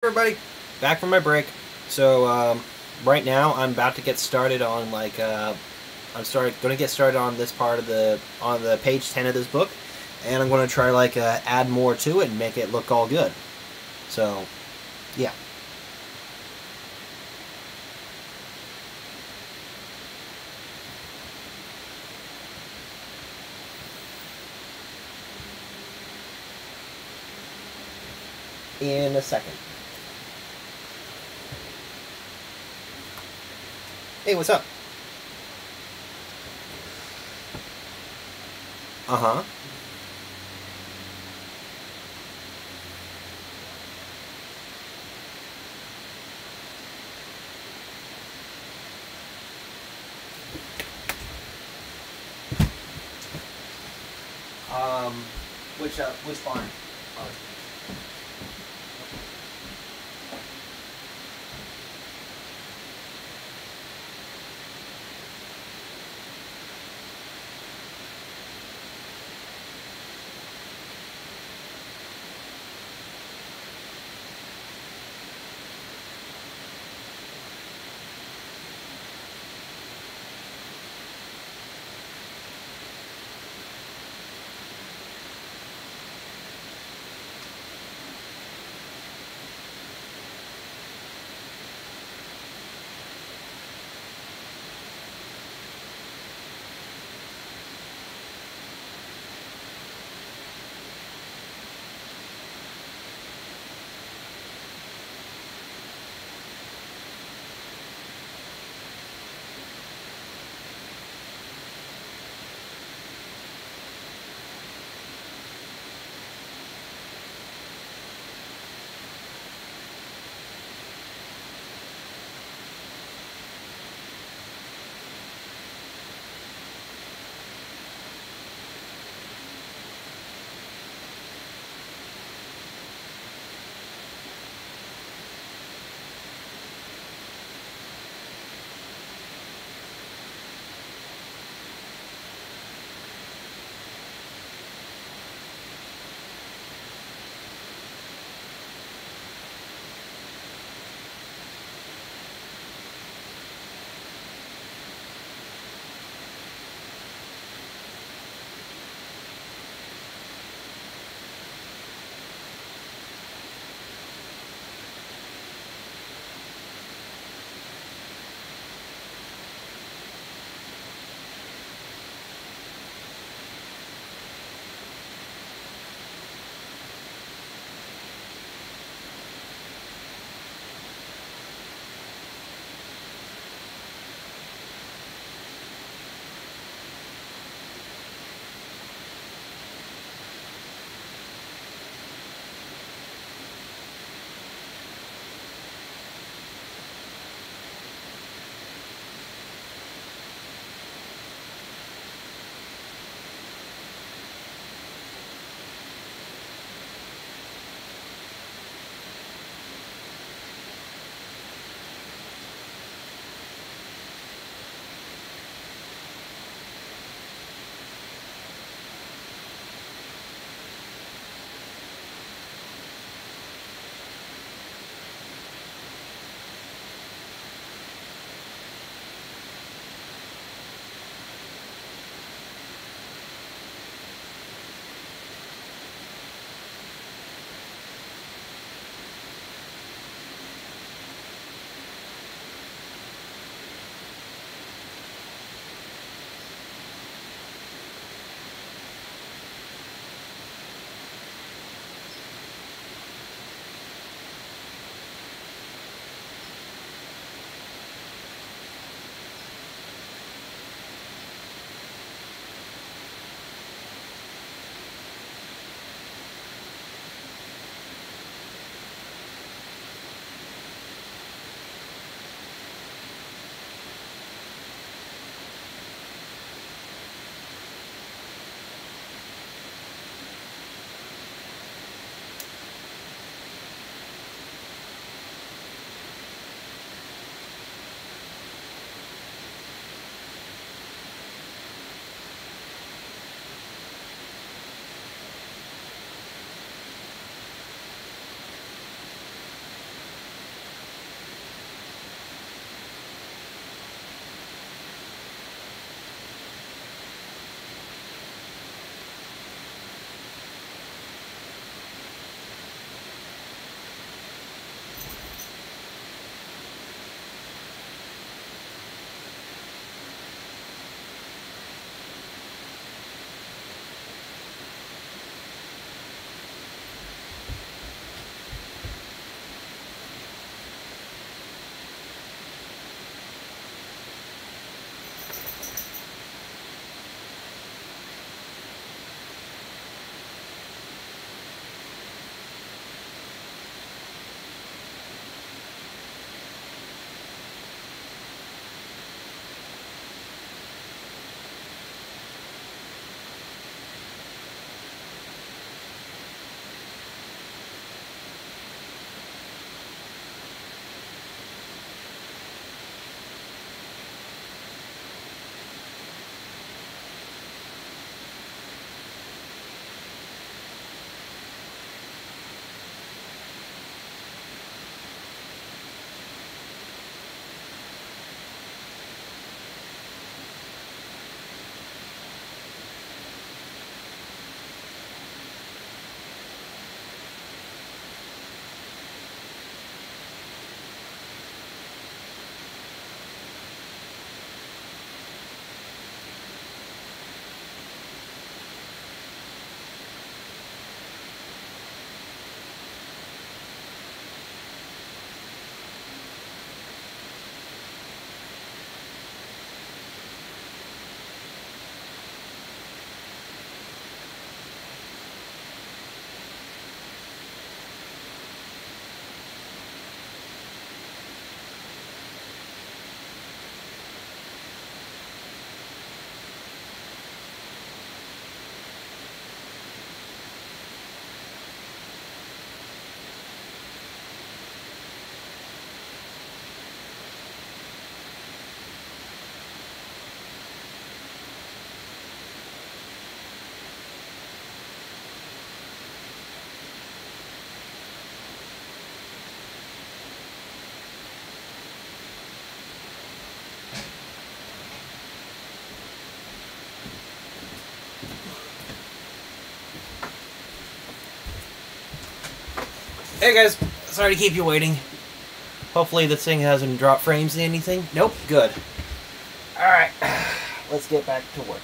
Everybody, back from my break. So right now I'm about to get started on going to get started on this part of the page 10 of this book, and I'm going to try add more to it and make it look all good. So yeah. In a second. Hey, what's up? Uh-huh. Which barn? Hey guys, sorry to keep you waiting. Hopefully this thing hasn't dropped frames in anything. Nope, good. Alright, let's get back to work.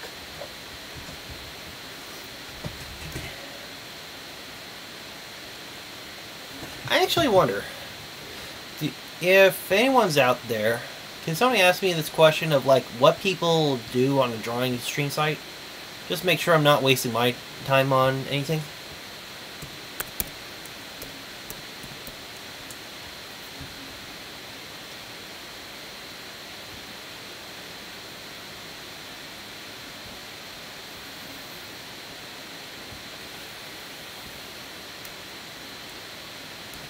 I actually wonder, if anyone's out there, can somebody ask me this question of like what people do on a drawing stream site? Just make sure I'm not wasting my time on anything.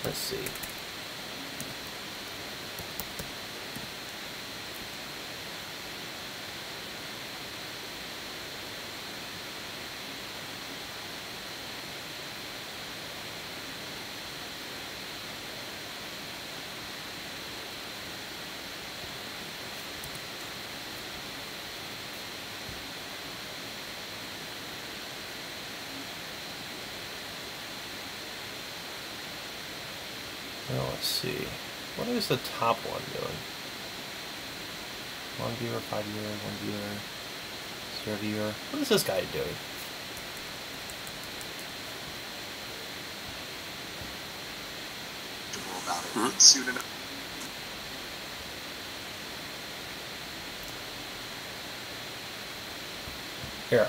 Let's see. Well, let's see. What is the top one doing? 1 viewer, 5 viewer, 1 viewer, 0 viewer. What is this guy doing? About it soon enough. Here.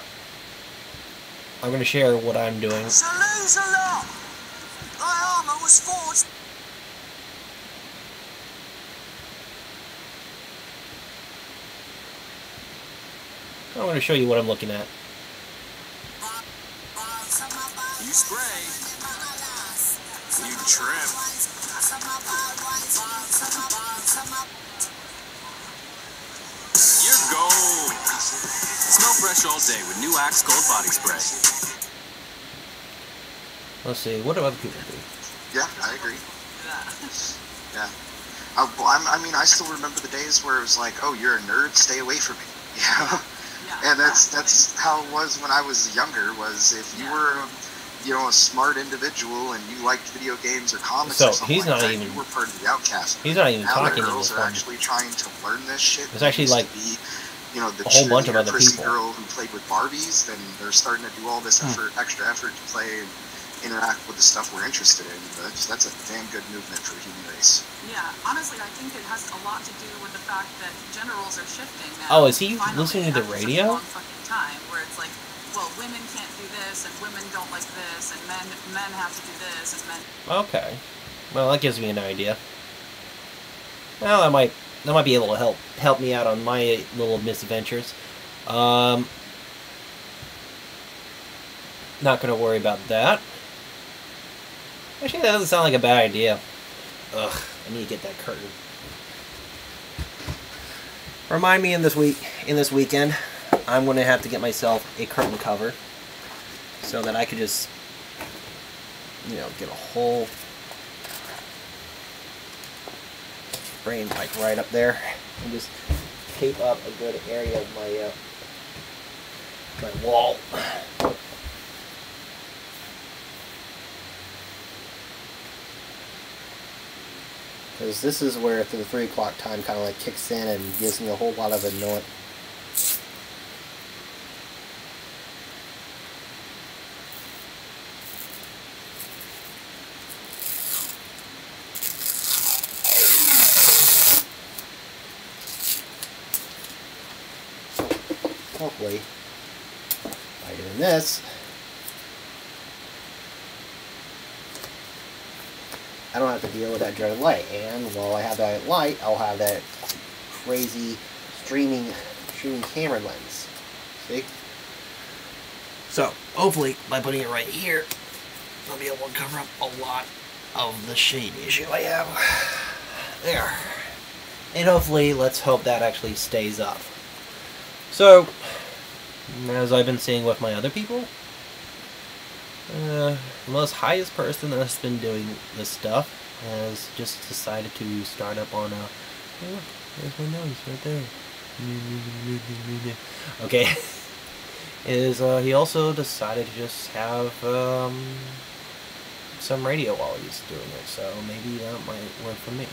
I'm going to share what I'm doing. Salute a lot! My armour was forged. I'm going to show you what I'm looking at. You spray. You trim. You're gold. Smell fresh all day with new Axe Gold Body Spray. Let's see, what do other people do? Yeah, I agree. Yeah. I mean, I still remember the days where it was like, oh, you're a nerd, stay away from me. Yeah. And that's how it was when I was younger, was if you were, you know, a smart individual and you liked video games or comics or something like that, you were part of the outcast. He's not even now talking the in girls this are one. actually trying to learn this shit. There's actually like you know, the a whole bunch of other prissy people. girl who played with Barbies, then they're starting to do all this extra effort to play and interact with the stuff we're interested in. That's a damn good movement for the human race. Yeah, honestly, I think it has a lot to do with the fact that gender roles are shifting now. Oh, is he listening to the radio? Such a long fucking time where it's like, well, women can't do this, and women don't like this, and men have to do this, and men. Okay, well that gives me an idea. Well, that might be able to help me out on my little misadventures. Not gonna worry about that. Actually, that doesn't sound like a bad idea. Ugh, I need to get that curtain. Remind me in this weekend, I'm gonna have to get myself a curtain cover so that I could just, you know, get a whole frame like right up there and just tape up a good area of my wall. Because this is where the 3 o'clock time kind of like kicks in and gives me a whole lot of annoyance. Hopefully, by doing this, I don't have to deal with that dreaded light. And while I have that light, I'll have that crazy streaming camera lens. See? So, hopefully, by putting it right here, I'll be able to cover up a lot of the shade issue I have. There. And hopefully, let's hope that actually stays up. So, as I've been seeing with my other people, the most highest person that's been doing this stuff has just decided to start up on a... Oh, look, there's my nose right there. Okay. He also decided to just have some radio while he's doing it, so maybe that might work for me.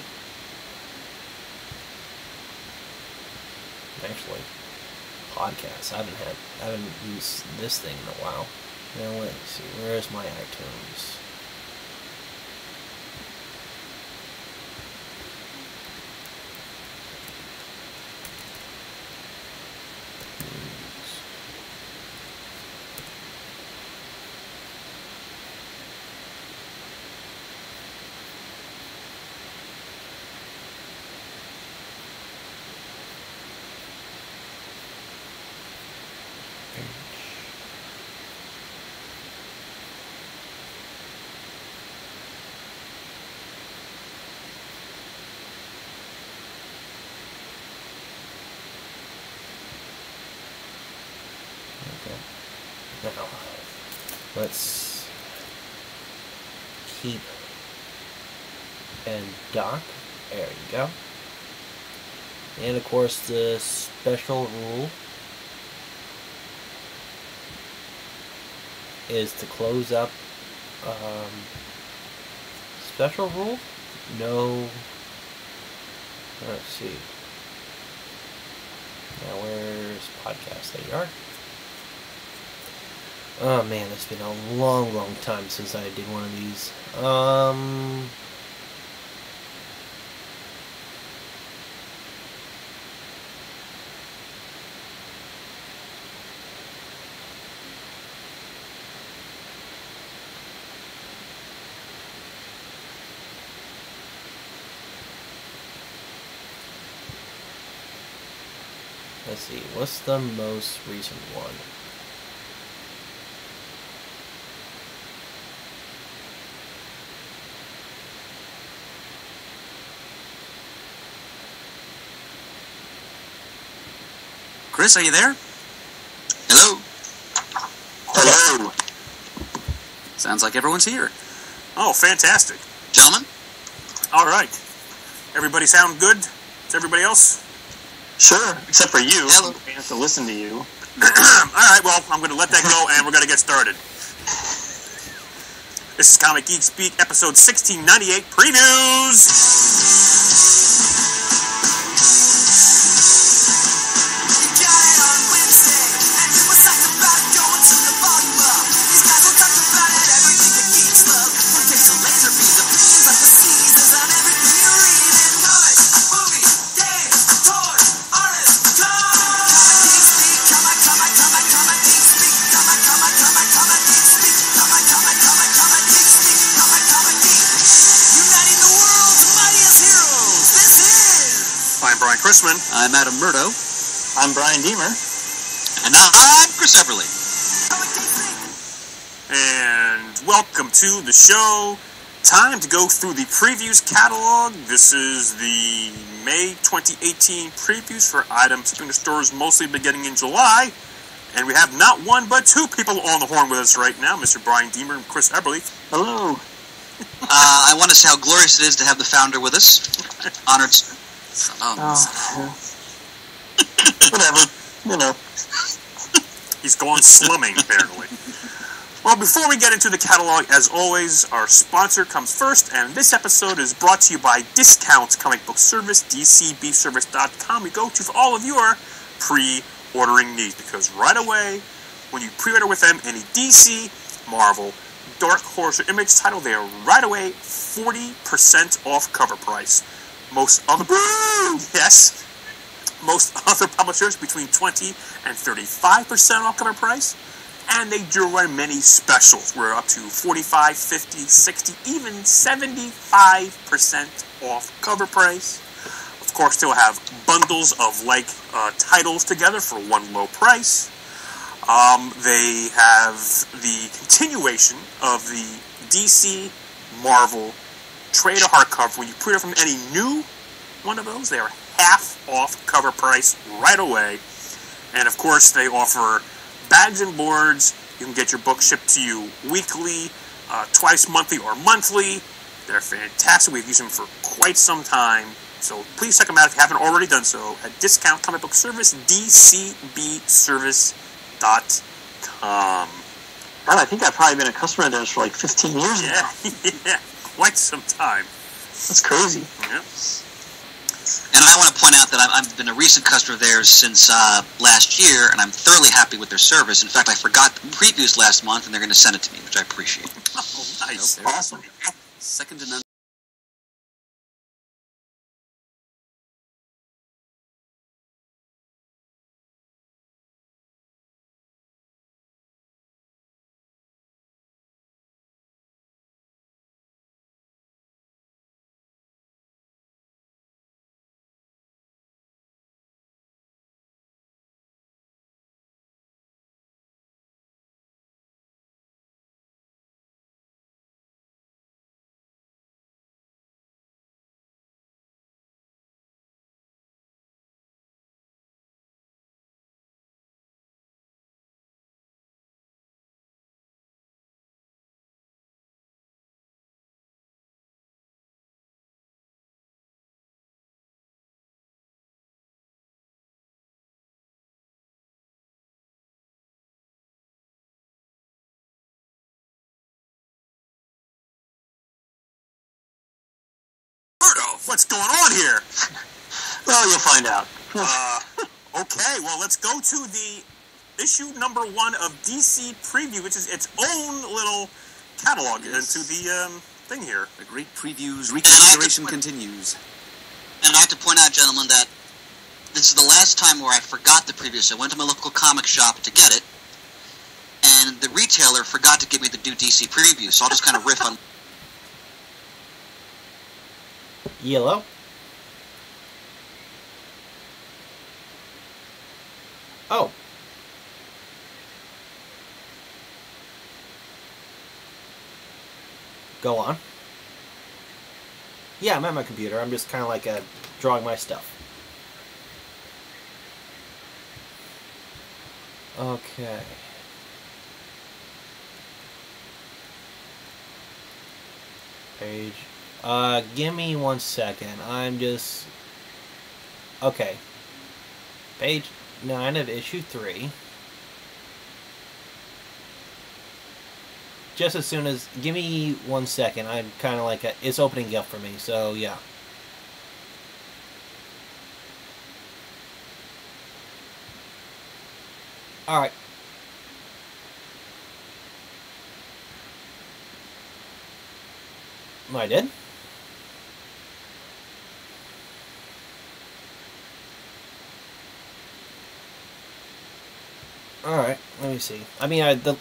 Actually, podcasts. I haven't used this thing in a while. Now let's see, where's my iTunes? Now, let's keep and dock. There you go. And of course, the special rule is to close up. Special rule? No. Let's see. Now, where's podcast? There you are. Oh man, it's been a long, long time since I did one of these. Let's see, what's the most recent one? Chris, are you there? Hello? Hello. Sounds like everyone's here. Oh, fantastic. Gentlemen? All right. Everybody sound good? Is everybody else? Sure, except for you. Hello. We have to listen to you. All right, well, I'm going to let that go, and we're going to get started. This is Comic Geek Speak, episode 1698, Previews! Chrisman. I'm Adam Murdo. I'm Brian Deemer. And I'm Chris Everly. And welcome to the show. Time to go through the previews catalog. This is the May 2018 previews for items hitting the stores mostly beginning in July. And we have not one but two people on the horn with us right now, Mr. Brian Deemer and Chris Everly. Hello. I want to say how glorious it is to have the founder with us. Honored. Whatever, you know. He's going slumming, apparently. Well, before we get into the catalog, as always, our sponsor comes first, and this episode is brought to you by Discount Comic Book Service, dcbservice.com. We go to for all of your pre-ordering needs, because right away, when you pre-order with them any DC, Marvel, Dark Horse, or Image title, they are right away 40% off cover price. Most other publishers between 20 and 35% off cover price, and they do run many specials. We're up to 45, 50, 60, even 75% off cover price. Of course, they'll have bundles of titles together for one low price. They have the continuation of the DC, Marvel, trade or hardcover. When you pre-order from any new one of those, they are half off cover price right away. And of course, they offer bags and boards. You can get your book shipped to you weekly, twice monthly, or monthly. They're fantastic. We've used them for quite some time. So please check them out if you haven't already done so at Discount Comic Book Service, dcbservice.com. God, I think I've probably been a customer of theirs for like 15 years now. Yeah, quite some time. That's crazy. Yeah. And I want to point out that I've been a recent customer of theirs since last year, and I'm thoroughly happy with their service. In fact, I forgot the previews last month, and they're going to send it to me, which I appreciate. Oh, nice. Awesome. Second to none. What's going on here? Well, you'll find out. Okay, well, let's go to the issue number 1 of DC Preview, which is its own little catalog into the thing here. The great previews reconsideration continues. And I have to point out, gentlemen, that this is the last time where I forgot the previews. I went to my local comic shop to get it, and the retailer forgot to give me the new DC preview, so I'll just kind of riff on... Yellow. Oh. Go on. Yeah, I'm at my computer. I'm just kind of like drawing my stuff. Okay. Page. Give me 1 second. I'm just... Okay. Page 9 of issue 3. Just as soon as... Give me 1 second. I'm kind of like... It's opening up for me, so yeah. Alright. I did? Alright, let me see. I mean, the...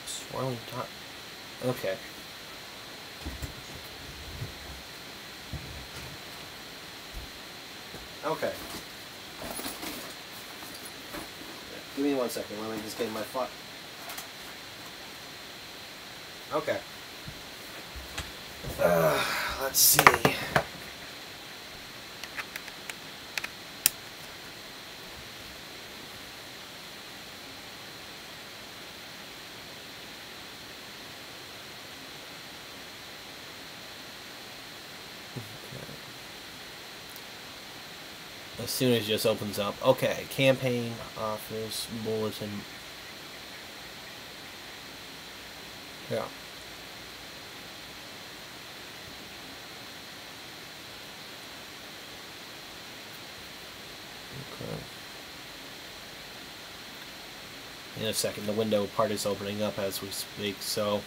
Swirling top. Okay. Okay. Give me 1 second. Let me just get my file. Okay. Let's see. As soon as it just opens up. Okay, campaign, offers, bulletin. Yeah. Okay. In a second, the window part is opening up as we speak, so...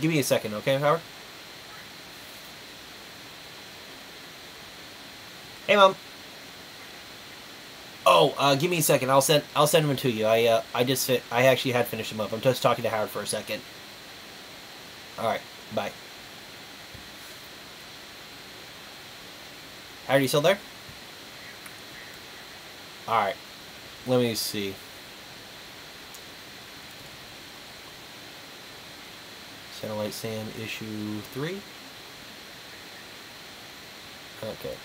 give me a second, okay, Howard? Hey, Mom. Oh, give me a second. I'll send them to you. I actually had finished them up. I'm just talking to Howard for a second. All right, bye. Howard, you still there? All right. Let me see. Satellite Sam issue 3. Okay.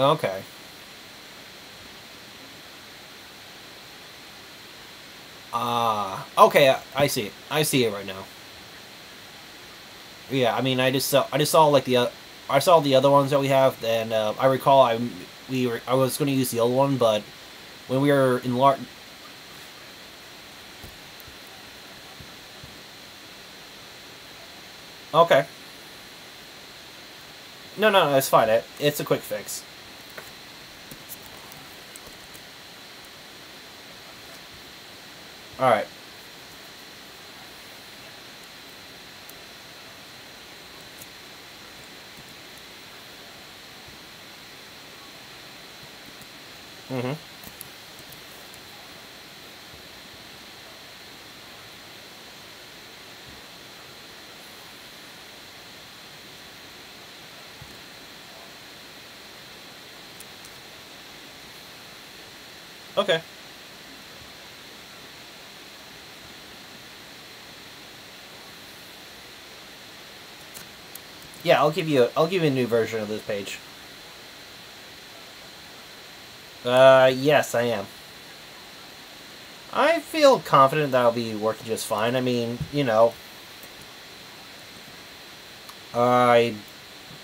Okay. Okay, I see it. I see it right now. Yeah, I mean, I just saw like I saw the other ones that we have, and I recall I was going to use the old one, but when we were in Okay. No, no, it's fine. It's a quick fix. All right. Mm-hmm. Okay. Yeah, I'll give you a new version of this page. Yes, I am. I feel confident that I'll be working just fine. I mean, you know, I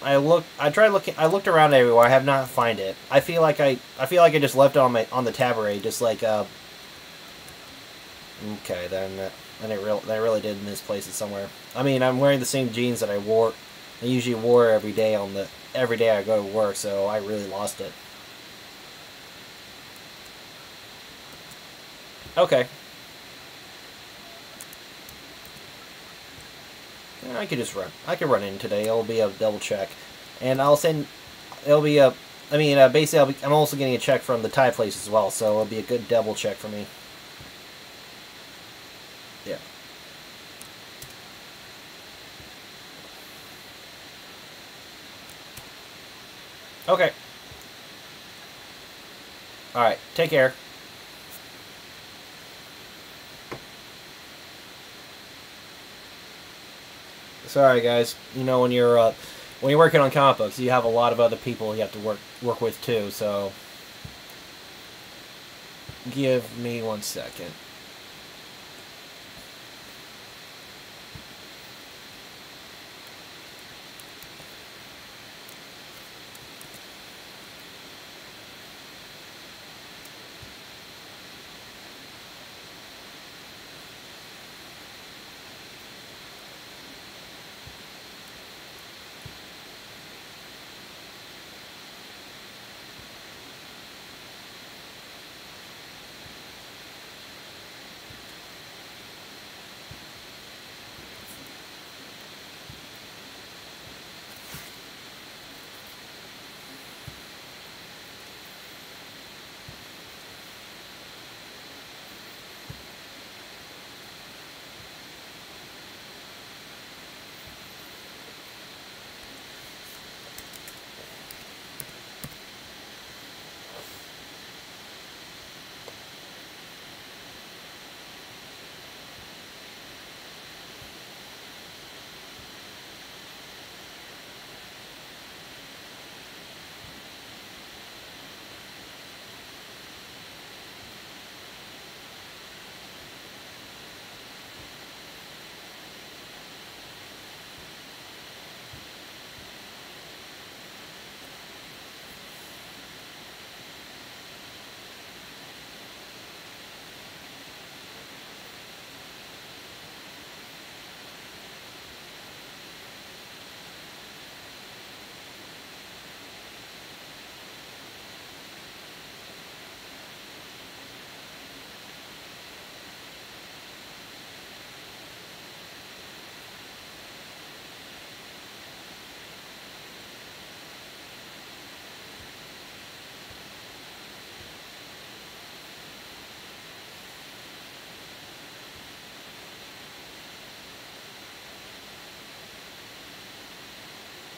I looked around everywhere. I have not find it. I feel like I just left it on on the tab array, just like okay, then I really did misplace it somewhere. I mean, I'm wearing the same jeans that I usually wore every day I go to work, so I really lost it. Okay. I could just run. I could run in today. It'll be a double check, and I'll send. It'll be a. I mean, basically, I'm also getting a check from the Thai place as well, so it'll be a good double check for me. Yeah. Okay. All right. Take care. Sorry, guys. You know, when you're working on comic books, you have a lot of other people you have to work with too. So, give me 1 second.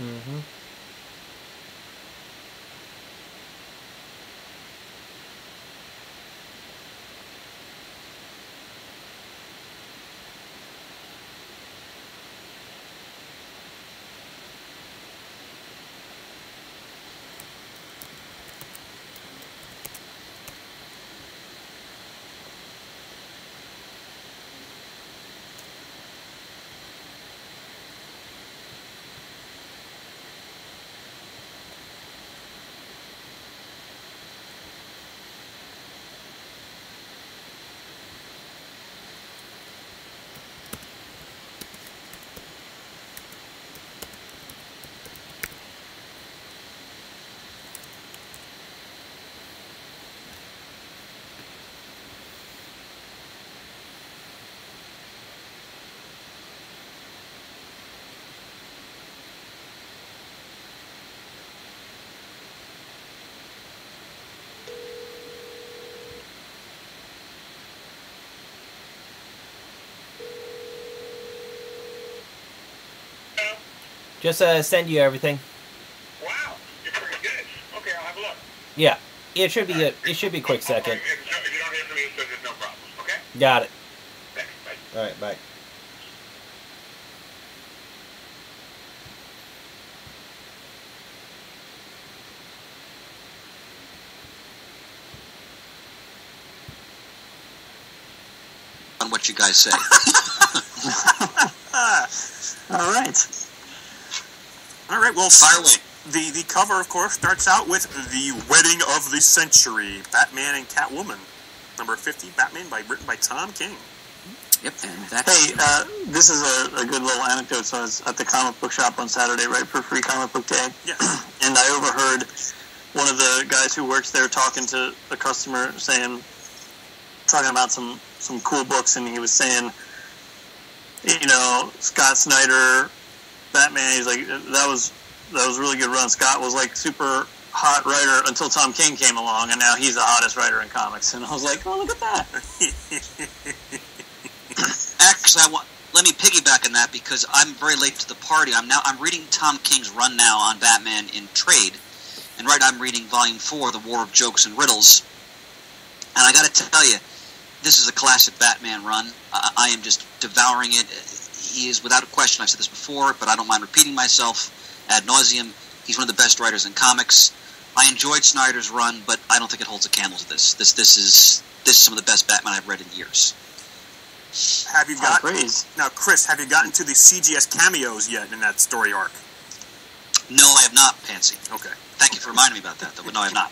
Mm-hmm. Just send you everything. Wow, you're pretty good. Okay, I'll have a look. Yeah, it should be a quick second. If you don't hear from me, so there's no problem. Okay. Got it. Thanks. Bye. All right, bye. On what you guys say. All right. All right, well, Fire away. The cover, of course, starts out with The Wedding of the Century, Batman and Catwoman, number 50, Batman, written by Tom King. Yep, and that. Hey, this is a good little anecdote. So I was at the comic book shop on Saturday, right, for Free Comic Book Day. Yeah. And I overheard one of the guys who works there talking to a customer talking about some cool books, and he was saying, Scott Snyder, Batman, he's like, that was a really good run. Scott was like super hot writer until Tom King came along, and now he's the hottest writer in comics. And I was like, oh, look at that. Actually, let me piggyback on that because I'm very late to the party. I'm reading Tom King's run now on Batman in trade, and I'm reading Volume 4, The War of Jokes and Riddles. And I got to tell you, this is a classic Batman run. I am just devouring it. He is, without a question, I've said this before, but I don't mind repeating myself ad nauseum. He's one of the best writers in comics. I enjoyed Snyder's run, but I don't think it holds a candle to this. This is some of the best Batman I've read in years. Have you got now, Chris? Have you gotten to the CGS cameos yet in that story arc? No, I have not, Pansy. Okay. Thank you for reminding me about that, though. But no, I have not.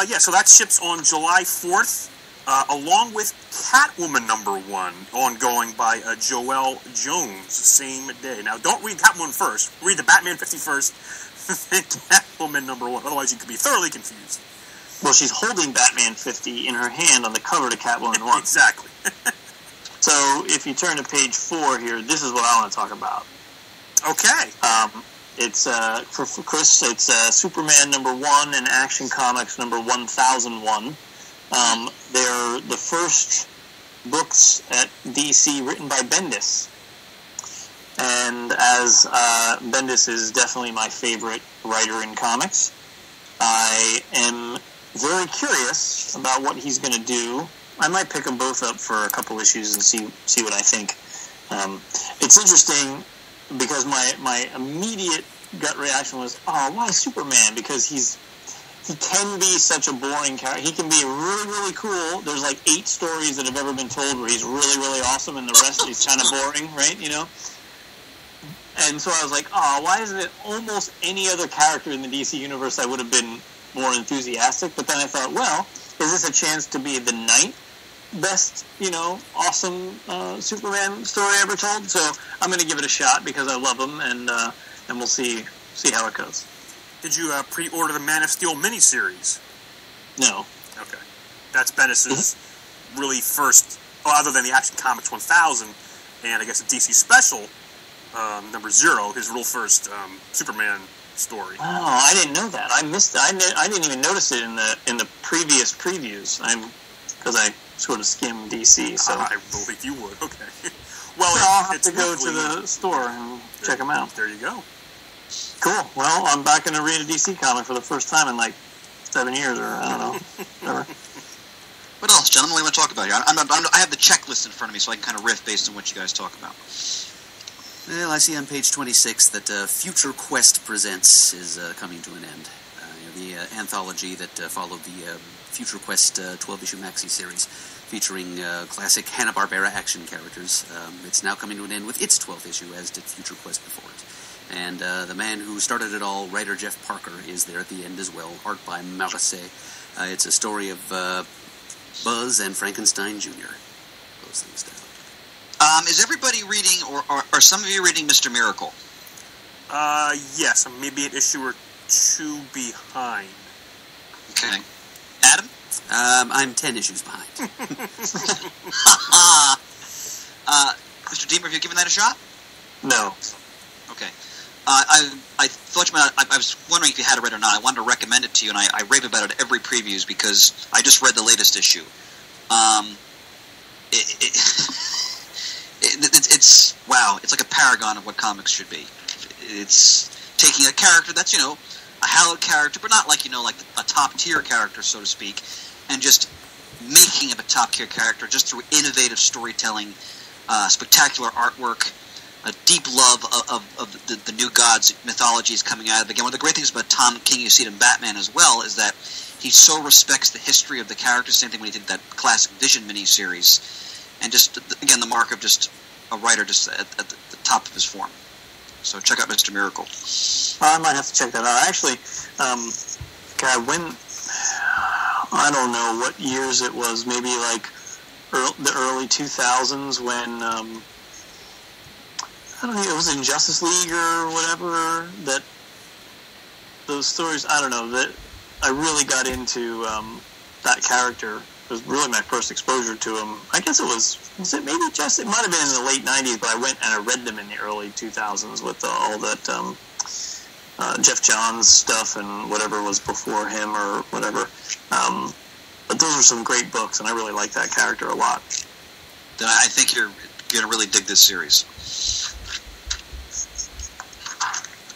Yeah. So that ships on July 4th, along with Catwoman #1, ongoing by Joelle Jones, same day. Now, don't read Catwoman first. Read the Batman 50 first, then Catwoman #1. Otherwise, you could be thoroughly confused. Well, she's holding Batman 50 in her hand on the cover to Catwoman 1. Exactly. So, if you turn to page 4 here, this is what I want to talk about. Okay. It's, for Chris, it's Superman #1 and Action Comics #1001. They're the first books at DC written by Bendis. And as Bendis is definitely my favorite writer in comics, I am very curious about what he's going to do. I might pick them both up for a couple issues and see what I think. It's interesting because my immediate gut reaction was, oh, why Superman? Because he can be such a boring character. He can be really, really cool. There's like 8 stories that have ever been told where he's really, really awesome, and the rest he's kind of boring, right? And so I was like, oh, why isn't it almost any other character in the DC universe I would have been more enthusiastic? But then I thought, well, is this a chance to be the 9th best, awesome Superman story ever told? So I'm going to give it a shot because I love him, and we'll see how it goes. Did you pre-order the Man of Steel miniseries? No. Okay. That's Bendis' really first, other than the Action Comics 1000, and I guess a DC special, #0, his real first Superman story. Oh, I didn't know that. I missed it. I didn't even notice it in the previous previews. Because I sort of skim DC. So I believe you would. Okay. Well, I'll have to go to the store and check them out. There you go. Cool. Well, I'm back going to read a DC comic for the first time in like 7 years, or I don't know. Whatever. What else, gentlemen? What do you want to talk about here? I have the checklist in front of me, so I can kind of riff based on what you guys talk about. Well, I see on page 26 that Future Quest Presents is coming to an end. The anthology that followed the Future Quest 12-issue maxi series featuring classic Hanna-Barbera action characters. It's now coming to an end with its 12th issue, as did Future Quest before it. And the man who started it all, writer Jeff Parker, is there at the end as well, art by Marasset. It's a story of Buzz and Frankenstein Jr. Those things down. Is everybody reading, or are some of you reading Mr. Miracle? Yes, maybe an issue or 2 behind. Okay. Adam? I'm 10 issues behind. Mr. Deemer, have you given that a shot? No. Okay. I thought you might. I was wondering if you had it read or not. I wanted to recommend it to you, and I rave about it every previews because I just read the latest issue. It's wow, it's like a paragon of what comics should be. It's taking a character that's, a hallowed character, but not like, like a top-tier character, so to speak, and just making him a top-tier character just through innovative storytelling, spectacular artwork, a deep love of the New Gods mythologies coming out of it. Again, one of the great things about Tom King, you see it in Batman as well, is that he so respects the history of the characters. Same thing when he did that classic Vision miniseries. And just, again, the mark of just a writer just at the top of his form. So check out Mr. Miracle. I might have to check that out. Actually, I don't know what years it was, maybe like the early 2000s when, I don't know, it was in Justice League or whatever, that those stories, I don't know, that I really got into that character. It was really my first exposure to him. I guess it was it maybe just, it might have been in the late 90s, but I went and I read them in the early 2000s with all that Jeff Johns stuff and whatever was before him or whatever. But those are some great books, and I really like that character a lot. Then I think you're going to really dig this series.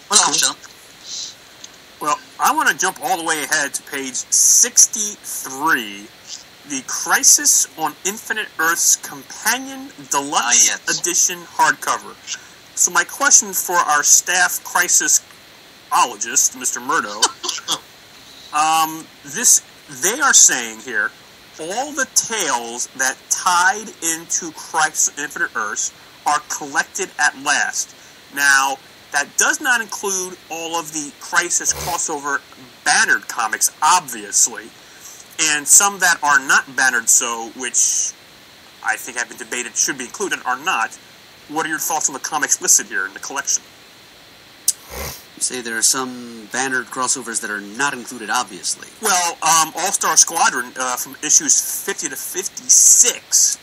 What else, John? Well, I want to jump all the way ahead to page 63, the Crisis on Infinite Earths Companion Deluxe Edition hardcover. So my question for our staff crisisologist, Mr. Murdo, they are saying here, all the tales that tied into Crisis on Infinite Earths are collected at last. Now, that does not include all of the Crisis crossover bannered comics, obviously, and some that are not bannered so, which I think have been debated should be included, are not. What are your thoughts on the comics listed here in the collection? You say there are some bannered crossovers that are not included, obviously. Well, All-Star Squadron, from issues 50 to 56,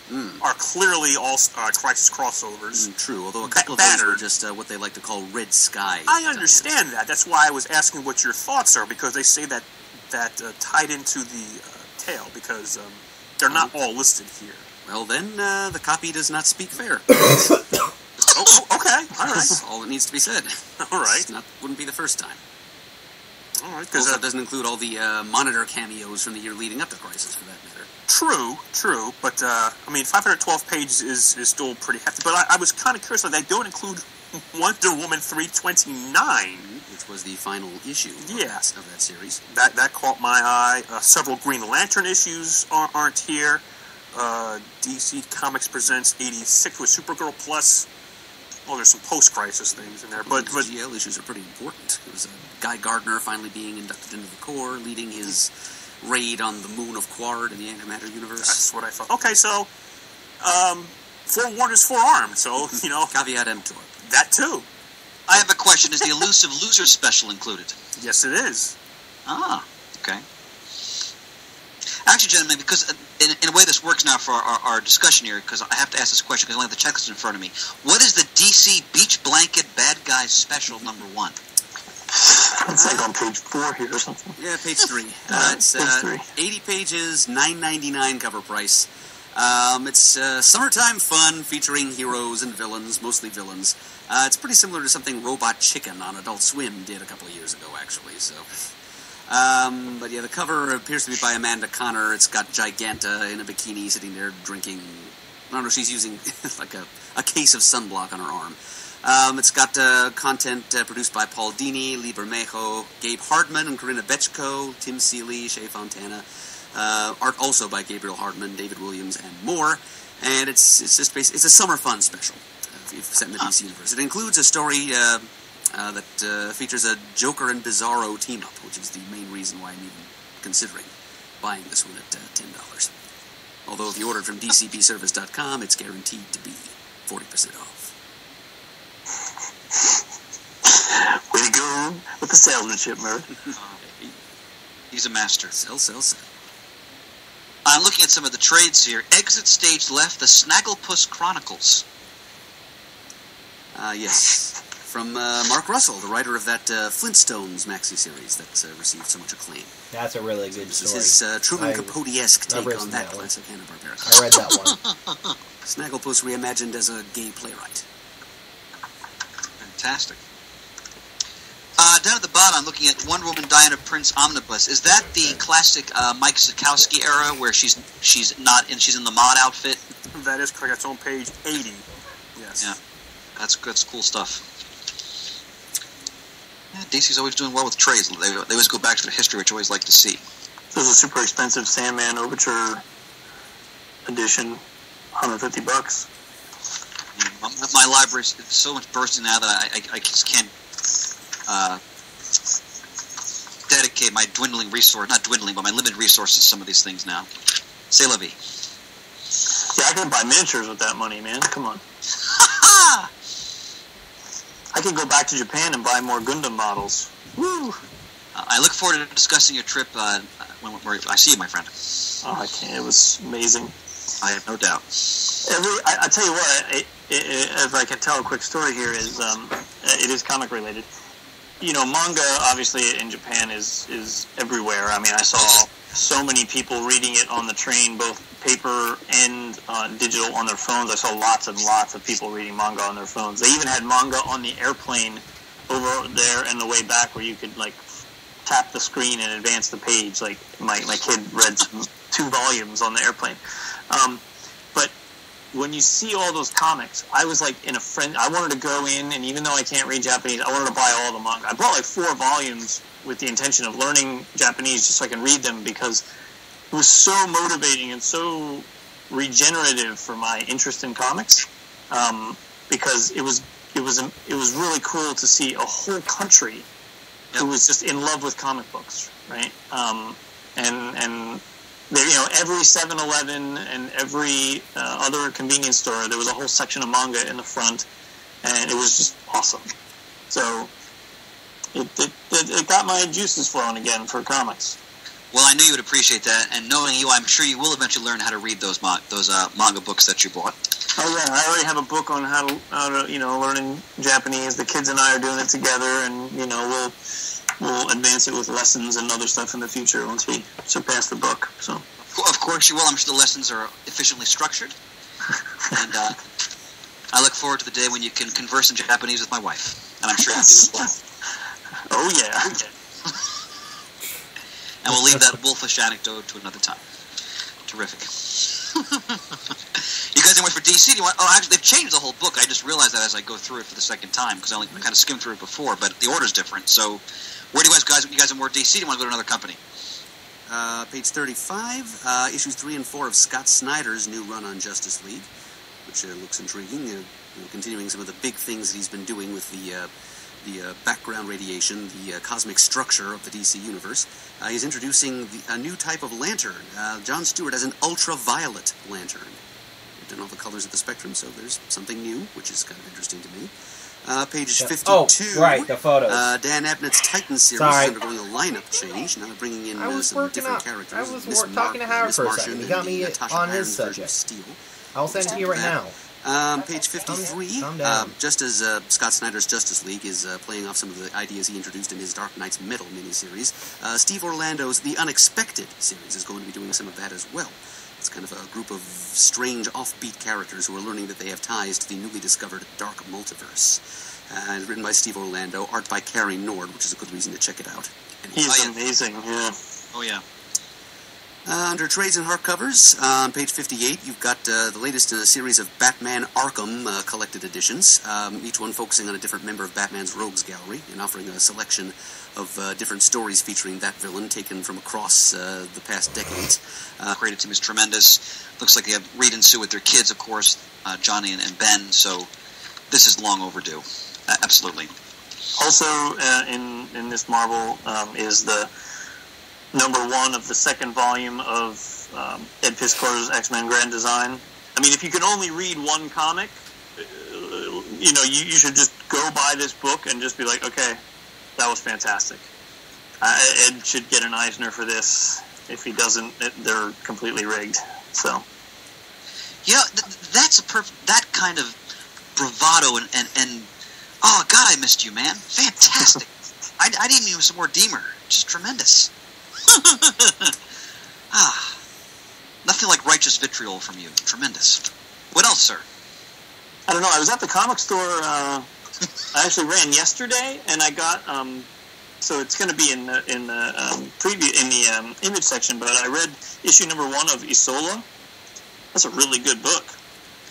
are clearly all Crisis crossovers. True, although a couple of those were just what they like to call Red Sky. I understand that. That's why I was asking what your thoughts are, because they say that tied into the tale, because they're not all listed here. Well, then, the copy does not speak fair. Oh, okay, all right. That's all that needs to be said. All right. Wouldn't be the first time. All right, because that doesn't include all the Monitor cameos from the year leading up to Crisis, for that matter. True, but, 512 pages is still pretty hefty, but I was kind of curious, they don't include Wonder Woman 329. Which was the final issue of that series. That caught my eye. Several Green Lantern issues aren't here. DC Comics Presents 86 with Supergirl Plus. Well, there's some post-Crisis things in there, but GL issues are pretty important. It was Guy Gardner finally being inducted into the Corps, leading his raid on the moon of Quard in the Antimatter universe. That's what I thought. Okay, so forewarned is forearmed, so, Caveat emptor. That too. I have a question. Is the Elusive Loser special included? Yes, it is. Ah, okay. Actually, gentlemen, because in a way this works now for our discussion here, because I have to ask this question because I don't have the checklist in front of me. What is the DC Beach Blanket Bad Guys Special number 1? It's like on page 4 here or something. Yeah, page 3. It's page 3. 80 pages, $9.99 cover price. It's summertime fun featuring heroes and villains, mostly villains. It's pretty similar to something Robot Chicken on Adult Swim did a couple of years ago, actually. So, but yeah, the cover appears to be by Amanda Connor. It's got Giganta in a bikini sitting there drinking. I don't know, she's using like a case of sunblock on her arm. It's got content produced by Paul Dini, Lee Bermejo, Gabe Hardman, and Corinna Bechko, Tim Seeley, Shea Fontana. Art also by Gabriel Hardman, David Williams, and more. And it's just it's a summer fun special set in the DC universe. It includes a story that features a Joker and Bizarro team-up, which is the main reason why I'm even considering buying this one at $10. Although if you order it from DCBService.com, it's guaranteed to be 40% off. Way to go with the salesmanship, Murray. He's a master. Sell. I'm looking at some of the trades here. Exit stage left, the Snagglepuss Chronicles. Yes. From Mark Russell, the writer of that Flintstones maxi-series that received so much acclaim. That's a really good story. This is his Truman Capote-esque take on that classic Hanna-Barbera. I read that one. Snagglepuss reimagined as a gay playwright. Fantastic. Down at the bottom, I'm looking at Wonder Woman Diana Prince Omnibus. Is that the classic Mike Zakowski era where she's in the mod outfit? That is correct. It's on page 80. Yes. Yeah, that's cool stuff. Yeah, DC's always doing well with trades. They always go back to their history, which I always like to see. There's a super expensive Sandman Overture edition, $150. My library is so much bursting now that I just can't dedicate my dwindling resource, not dwindling, but my limited resources to some of these things now. C'est la vie. Yeah, I can buy miniatures with that money, man. Come on. I could go back to Japan and buy more Gundam models. Woo! I look forward to discussing your trip when I see you, my friend. Oh, I can't. It was amazing. I have no doubt. I tell you what, if I can tell a quick story here, is it is comic related. You know, manga obviously in Japan is everywhere. I mean, I saw so many people reading it on the train, both paper and digital on their phones. I saw lots and lots of people reading manga on their phones. They even had manga on the airplane over there and the way back, where you could like tap the screen and advance the page. Like my kid read 2 volumes on the airplane. But when you see all those comics, I was like in a friend. I wanted to go in, and even though I can't read Japanese, I wanted to buy all the manga. I bought like 4 volumes with the intention of learning Japanese just so I can read them, because it was so motivating and so regenerative for my interest in comics. Because it was really cool to see a whole country who was just in love with comic books, right? And they, you know, every 7-Eleven and every other convenience store, there was a whole section of manga in the front, and it was just awesome. So it got my juices flowing again for comics. Well, I knew you would appreciate that, and knowing you, I'm sure you will eventually learn how to read those manga books that you bought. Oh yeah, I already have a book on how to learning Japanese. The kids and I are doing it together, and we'll advance it with lessons and other stuff in the future once we surpass the book. So of course you will. I'm sure the lessons are efficiently structured, and I look forward to the day when you can converse in Japanese with my wife, and I'm sure you do as well. Oh yeah. And we'll leave that wolfish anecdote to another time. Terrific. You guys anyway for DC? Do you want? Oh, actually, they've changed the whole book. I just realized that as I go through it for the second time, because I only kind of skimmed through it before, but the order's different. So, where do you guys have more DC? Do you want to go to another company? Page 35, issues 3 and 4 of Scott Snyder's new run on Justice League, which looks intriguing. Continuing some of the big things that he's been doing with the background radiation, the cosmic structure of the DC universe. He's introducing a new type of lantern. John Stewart has an ultraviolet lantern. We've done all the colors of the spectrum, so there's something new, which is kind of interesting to me. Page 52. Oh, right, the photos. Dan Abnett's Titan series is undergoing a lineup change. Now they're bringing in some different characters. I was talking to Howard for a second. He got me on his subject. I'll send it to you right now. Page 53, just as Scott Snyder's Justice League is playing off some of the ideas he introduced in his Dark Knight's Metal miniseries, Steve Orlando's The Unexpected series is going to be doing some of that as well. It's kind of a group of strange, offbeat characters who are learning that they have ties to the newly discovered Dark Multiverse. And written by Steve Orlando, art by Carrie Nord, which is a good reason to check it out. He's amazing, yeah. Oh, yeah. Under trades and hardcovers, on page 58, you've got the latest in a series of Batman Arkham collected editions, each one focusing on a different member of Batman's Rogues Gallery and offering a selection of different stories featuring that villain taken from across the past decades. Created team is tremendous. Looks like they have Reed and Sue with their kids, of course, Johnny and Ben, so this is long overdue. Absolutely. Also, in this Marvel is the #1 of the second volume of Ed Piskor's X-Men Grand Design. I mean, if you can only read one comic, you should just go buy this book and just be like, okay, that was fantastic. Ed should get an Eisner for this. If he doesn't, they're completely rigged. So, yeah, that's that kind of bravado and oh God, I missed you, man. Fantastic. I didn't even some more Deemer. Just tremendous. Nothing like righteous vitriol from you. Tremendous. What else, sir? I don't know. I was at the comic store I actually ran yesterday, and I got so it's going to be in the preview in the image section. But I read issue number 1 of Isola. That's a really good book.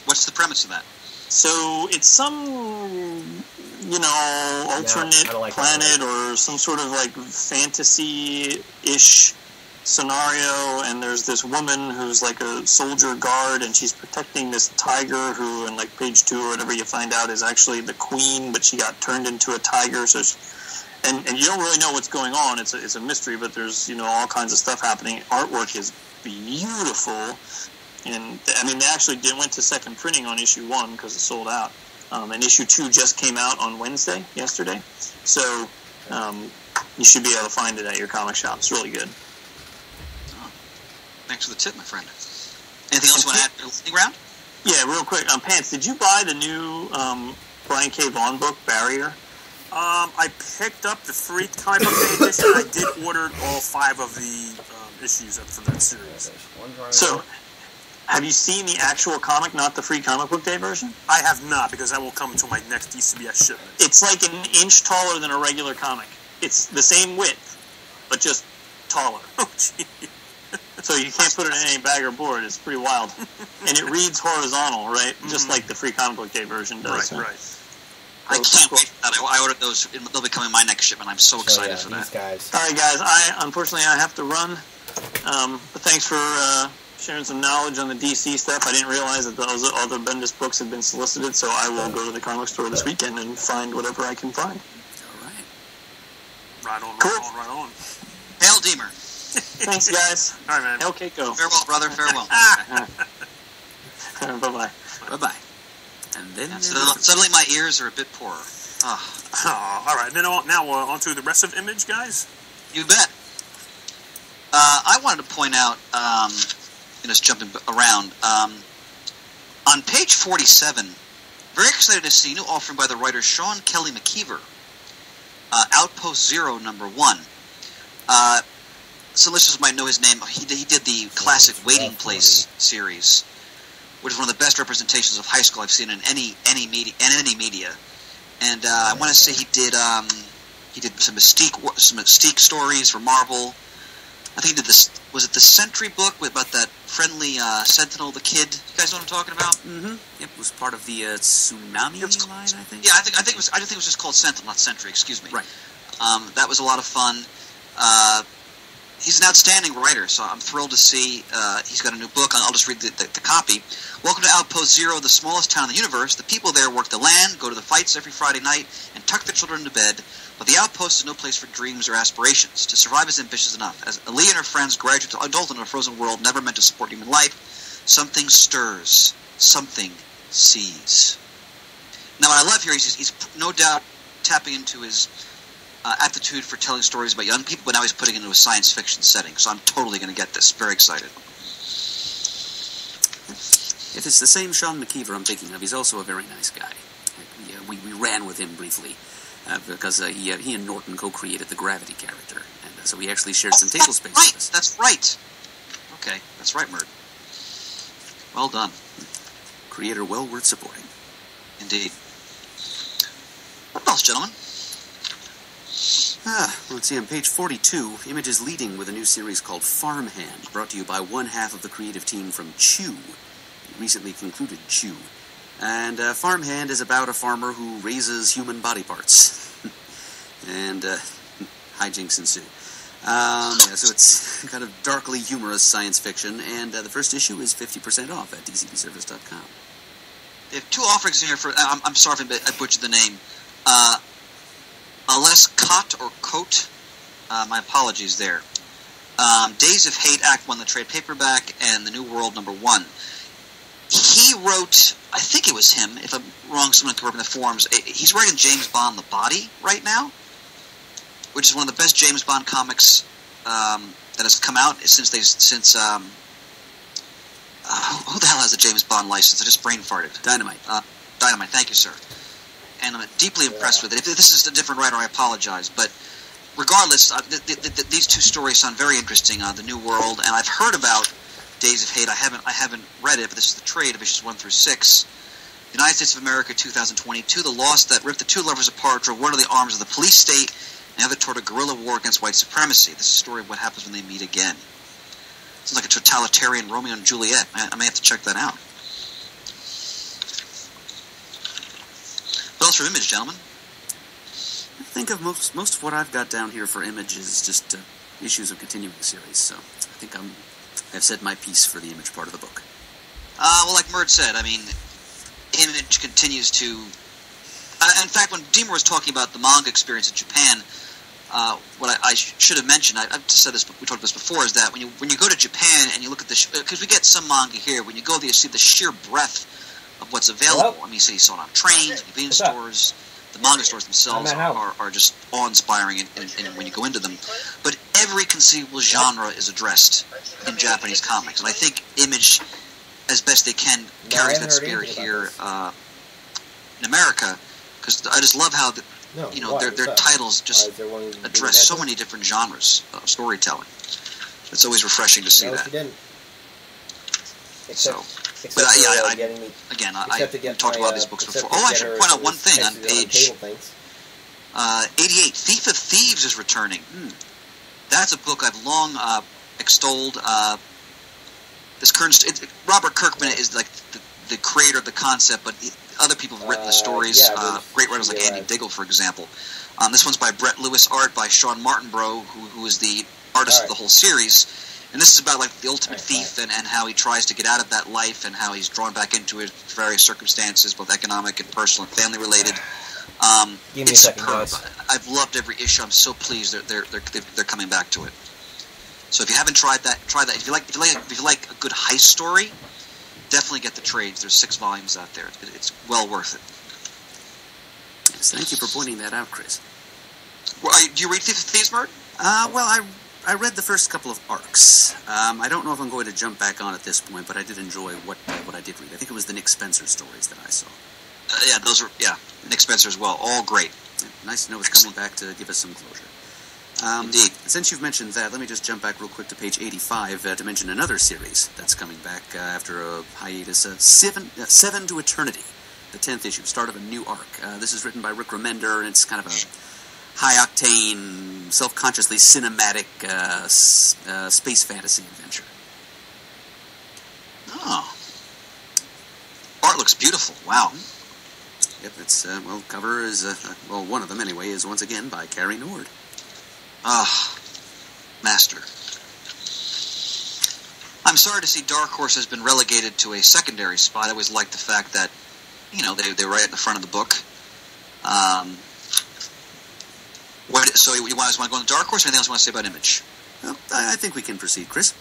What's the premise of that? So it's some alternate planet or some sort of like fantasy-ish scenario, and there's this woman who's like a soldier guard, and she's protecting this tiger who, in like page 2 or whatever, you find out is actually the queen, but she got turned into a tiger. So, and you don't really know what's going on. It's a mystery, but there's all kinds of stuff happening. Artwork is beautiful, and I mean they actually went to second printing on issue 1 because it sold out. And issue 2 just came out on yesterday. So you should be able to find it at your comic shop. It's really good. Thanks for the tip, my friend. Anything else you want to add to the lightning round? Yeah, real quick. Pants, did you buy the new Brian K. Vaughan book, Barrier? I picked up the free comic book day edition. I did order all 5 of the issues from that series. So, have you seen the actual comic, not the free comic book day version? I have not, because that will come until my next DCBS shipment. It's like an inch taller than a regular comic. It's the same width, but just taller. Oh, gee. So you can't put it in any bag or board. It's pretty wild. And it reads horizontal, right? Just like the free comic book day version does. Right. I can't wait for that. I ordered those. They'll be coming my next shipment. I'm so excited for that. Guys. All right, guys. Unfortunately, I have to run. But thanks for sharing some knowledge on the DC stuff. I didn't realize that those other Bendis books had been solicited, so I will go to the comic store this weekend and find whatever I can find. All right. Right on. Hail, Deemer. Thanks, guys. All right, man. Hail, Keiko. Farewell, brother. Farewell. Bye-bye. Bye-bye. And then... Suddenly my ears are a bit poorer. Oh, all right. Now on to the rest of Image, guys. You bet. I wanted to point out, just jumping around, on page 47, very excited to see a new offering by the writer Sean Kelly McKeever, Outpost Zero #1. Some listeners might know his name. He did the classic Waiting Place series, which is one of the best representations of high school I've seen in any media. And I want to say he did some Mystique stories for Marvel. I think he did this. Was it the Sentry book about that friendly Sentinel, the kid? You guys know what I'm talking about? Mm-hmm. It was part of the Tsunami line, I think. Yeah, I think it was. I think it was just called Sentinel, not Sentry. Excuse me. Right. That was a lot of fun. He's an outstanding writer, so I'm thrilled to see he's got a new book. I'll just read the copy. Welcome to Outpost Zero, the smallest town in the universe. The people there work the land, go to the fights every Friday night, and tuck their children to bed. But the outpost is no place for dreams or aspirations. To survive is ambitious enough. As Aaliyah and her friends graduate to adulthood in a frozen world never meant to support human life, something stirs, something sees. Now, what I love here, he's no doubt tapping into his aptitude for telling stories about young people, but now he's putting it into a science fiction setting. So I'm totally going to get this. Very excited. If it's the same Sean McKeever I'm thinking of, he's also a very nice guy. We ran with him briefly because he and Norton co-created the Gravity character, and so we actually shared some table space with us. That's right. Okay, that's right, Mert. Well done. Creator well worth supporting. Indeed. What else, gentlemen? Let's see, on page 42, Image is leading with a new series called Farmhand, brought to you by one half of the creative team from Chew. Recently concluded Chew. And Farmhand is about a farmer who raises human body parts. And hijinks ensue. So it's kind of darkly humorous science fiction, and the first issue is 50% off at dcbservice.com. They have 2 offerings in here for... I'm sorry if I butchered the name. Ales Cot or Coat. My apologies there. Days of Hate, Act 1, the trade paperback, and The New World #1. He wrote, I think it was him, if I'm wrong, someone can work in the forums, he's writing James Bond The Body right now, which is one of the best James Bond comics that has come out since who the hell has a James Bond license? I just brain farted. Dynamite. Dynamite, thank you, sir. And I'm deeply impressed with it. If this is a different writer, I apologize. But regardless, these 2 stories sound very interesting. The New World, and I've heard about Days of Hate. I haven't read it, but this is the trade of issues 1 through 6. United States of America, 2022. The loss that ripped the two lovers apart drove one of the arms of the police state and the other toward a guerrilla war against white supremacy. This is a story of what happens when they meet again. Sounds like a totalitarian Romeo and Juliet. I may have to check that out. What else for Image, gentlemen? I think of most of what I've got down here for Image is just issues of continuing series, so I think I've said my piece for the Image part of the book. Well, like Mert said, I mean, Image continues to... in fact, when Deemer was talking about the manga experience in Japan, what I should have mentioned, I've just said this, we talked about this before, is that when you go to Japan and you look at the... Because we get some manga here, when you go there, you see the sheer breadth of what's available. Hello? I mean, you see it on trains, convenience stores, the manga stores themselves are just awe-inspiring when you go into them. But every conceivable genre is addressed in Japanese comics, and I think Image, as best they can, carries that spirit here in America, because I just love how their titles just address so many different genres of storytelling. It's always refreshing to see that. But I talked about these books before. Oh, I should point out one thing on page 88. Thief of Thieves is returning. That's a book I've long extolled. Robert Kirkman is like the creator of the concept, but other people have written the stories. Great writers like Andy Diggle, for example. This one's by Brett Lewis, art by Sean Martinborough, who is the artist of the whole series. And this is about like the ultimate thief and how he tries to get out of that life and how he's drawn back into it for various circumstances, both economic and personal and family related. Give me a second, guys. I've loved every issue. I'm so pleased they're coming back to it. So if you haven't tried that, try that. If you like a good heist story, definitely get the trades. There's 6 volumes out there. It's well worth it. Yes, thank you for pointing that out, Chris. Well, do you read Thief of Thieves, Martin? Well, I read the first couple of arcs. I don't know if I'm going to jump back on at this point, but I did enjoy what I did read. I think it was the Nick Spencer stories that I saw. Those were Nick Spencer as well. All great. Yeah, nice to know it's coming back to give us some closure. Indeed. Since you've mentioned that, let me just jump back real quick to page 85 to mention another series that's coming back after a hiatus. Seven to Eternity, the 10th issue, start of a new arc. This is written by Rick Remender, and it's kind of a high-octane, self-consciously cinematic space fantasy adventure. Oh. Art looks beautiful. Wow. Yep, it's, cover is, one of them anyway, is once again by Carrie Nord. Master. I'm sorry to see Dark Horse has been relegated to a secondary spot. I always liked the fact that, they're right at the front of the book. So you want to go on Dark Horse, or anything else you want to say about Image? Well, I think we can proceed, Chris.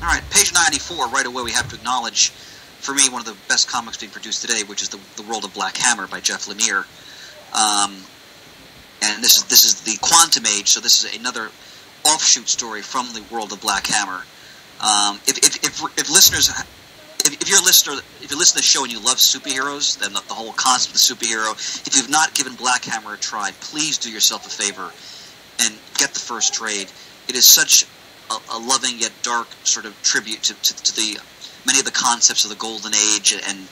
All right, page 94, right away we have to acknowledge, for me, one of the best comics being produced today, which is The World of Black Hammer by Jeff Lemire. And this is the Quantum Age, so this is another offshoot story from The World of Black Hammer. If listeners... If you listen to the show and you love superheroes, then the whole concept of the superhero, if you've not given Black Hammer a try, please do yourself a favor and get the first trade. It is such a loving yet dark sort of tribute to the many of the concepts of the Golden Age and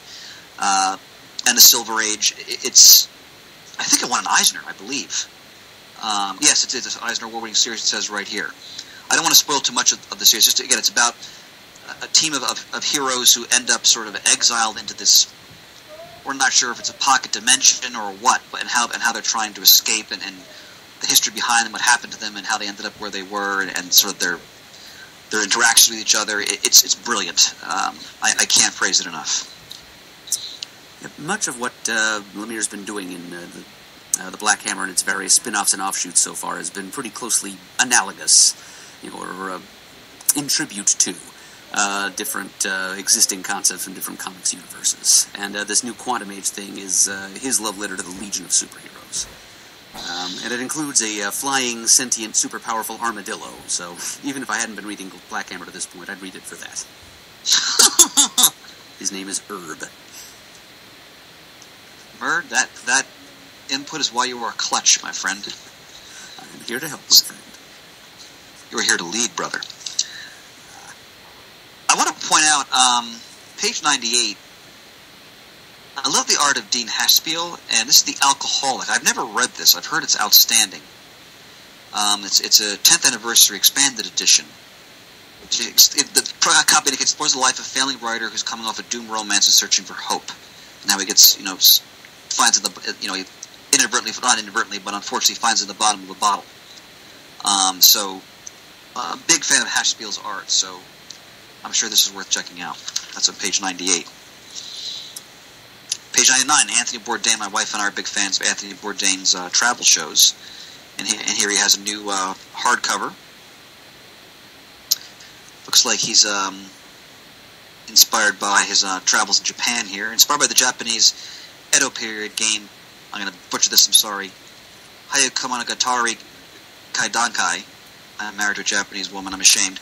the Silver Age. I think it won an Eisner, I believe. Yes, it's an Eisner award-winning series. It says right here. I don't want to spoil too much of the series. Just again, it's about a team of heroes who end up sort of exiled into this. We're not sure if it's a pocket dimension or what, and how they're trying to escape, and the history behind them, what happened to them, and how they ended up where they were, and sort of their interactions with each other. It's brilliant. I can't praise it enough. Yeah, much of what Lemire's been doing in the Black Hammer and its various spin-offs and offshoots so far has been pretty closely analogous, or in tribute to different existing concepts from different comics universes. And this new Quantum Age thing is his love letter to the Legion of Superheroes. And it includes a flying, sentient, super powerful armadillo, so even if I hadn't been reading Black Hammer to this point, I'd read it for that. His name is Herb. Bird, that input is why you are a clutch, my friend. I'm here to help, my friend. You are here to lead, brother. I want to point out, page 98, I love the art of Dean Haspiel, and this is The Alcoholic. I've never read this. I've heard it's outstanding. It's a 10th anniversary expanded edition. The copy explores the life of a failing writer who's coming off a doomed romance and searching for hope. Now he gets, finds in the, inadvertently, not inadvertently, but unfortunately finds in the bottom of the bottle. Big fan of Haspiel's art, so I'm sure this is worth checking out. That's on page 98. Page 99, Anthony Bourdain. My wife and I are big fans of Anthony Bourdain's travel shows. And here he has a new hardcover. Looks like he's inspired by his travels in Japan here. Inspired by the Japanese Edo period game. I'm going to butcher this, I'm sorry. Hayakamonogatari Kaidankai. I'm married to a Japanese woman, I'm ashamed.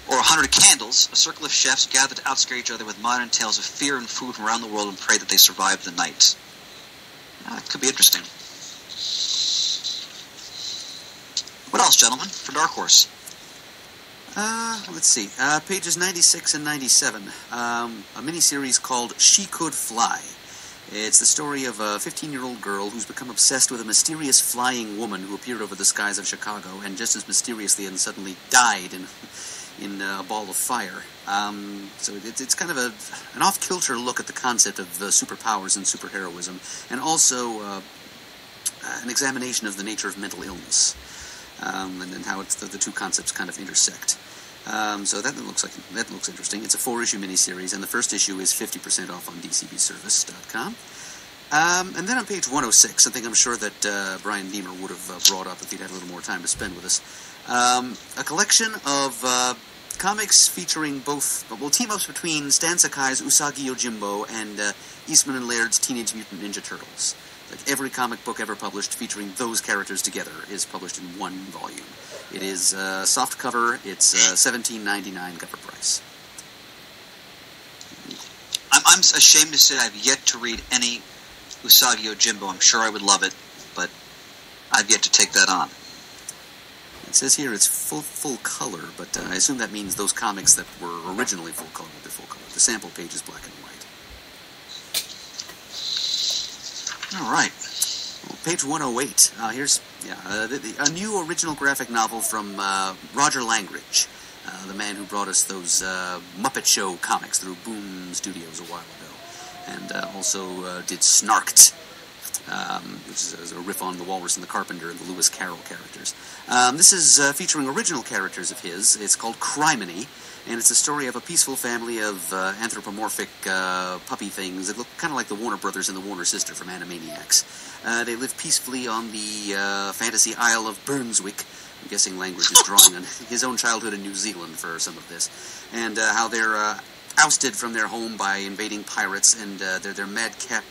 Or 100 Candles, a circle of chefs gather to outscare each other with modern tales of fear and food from around the world and pray that they survive the night. It could be interesting. What else, gentlemen, for Dark Horse? Let's see. Pages 96 and 97. A miniseries called She Could Fly. It's the story of a 15-year-old girl who's become obsessed with a mysterious flying woman who appeared over the skies of Chicago and just as mysteriously and suddenly died in a ball of fire. So it's kind of an off-kilter look at the concept of superpowers and superheroism, and also an examination of the nature of mental illness, and then how the two concepts kind of intersect. So that looks interesting. It's a 4-issue miniseries, and the first issue is 50% off on DCBService.com. And then on page 106, something I'm sure that Brian Deemer would have brought up if he'd had a little more time to spend with us. A collection of comics featuring team-ups between Stan Sakai's Usagi Yojimbo and Eastman and Laird's Teenage Mutant Ninja Turtles. Like every comic book ever published featuring those characters together is published in one volume. It is soft cover. It's $17.99 cover price. I'm ashamed to say I've yet to read any Usagi Yojimbo. I'm sure I would love it, but I've yet to take that on. It says here it's full color, but I assume that means those comics that were originally full color will be full color. The sample page is black and white. All right. Well, page 108. Here's a new original graphic novel from Roger Langridge, the man who brought us those Muppet Show comics through Boom Studios a while ago, and also did Snarked, which is a riff on the Walrus and the Carpenter and the Lewis Carroll characters. This is featuring original characters of his. It's called Criminy, and it's a story of a peaceful family of anthropomorphic puppy things that look kind of like the Warner Brothers and the Warner Sister from Animaniacs. They live peacefully on the fantasy Isle of Burnswick. I'm guessing Langridge is drawing on his own childhood in New Zealand for some of this, and how they're ousted from their home by invading pirates, and their madcap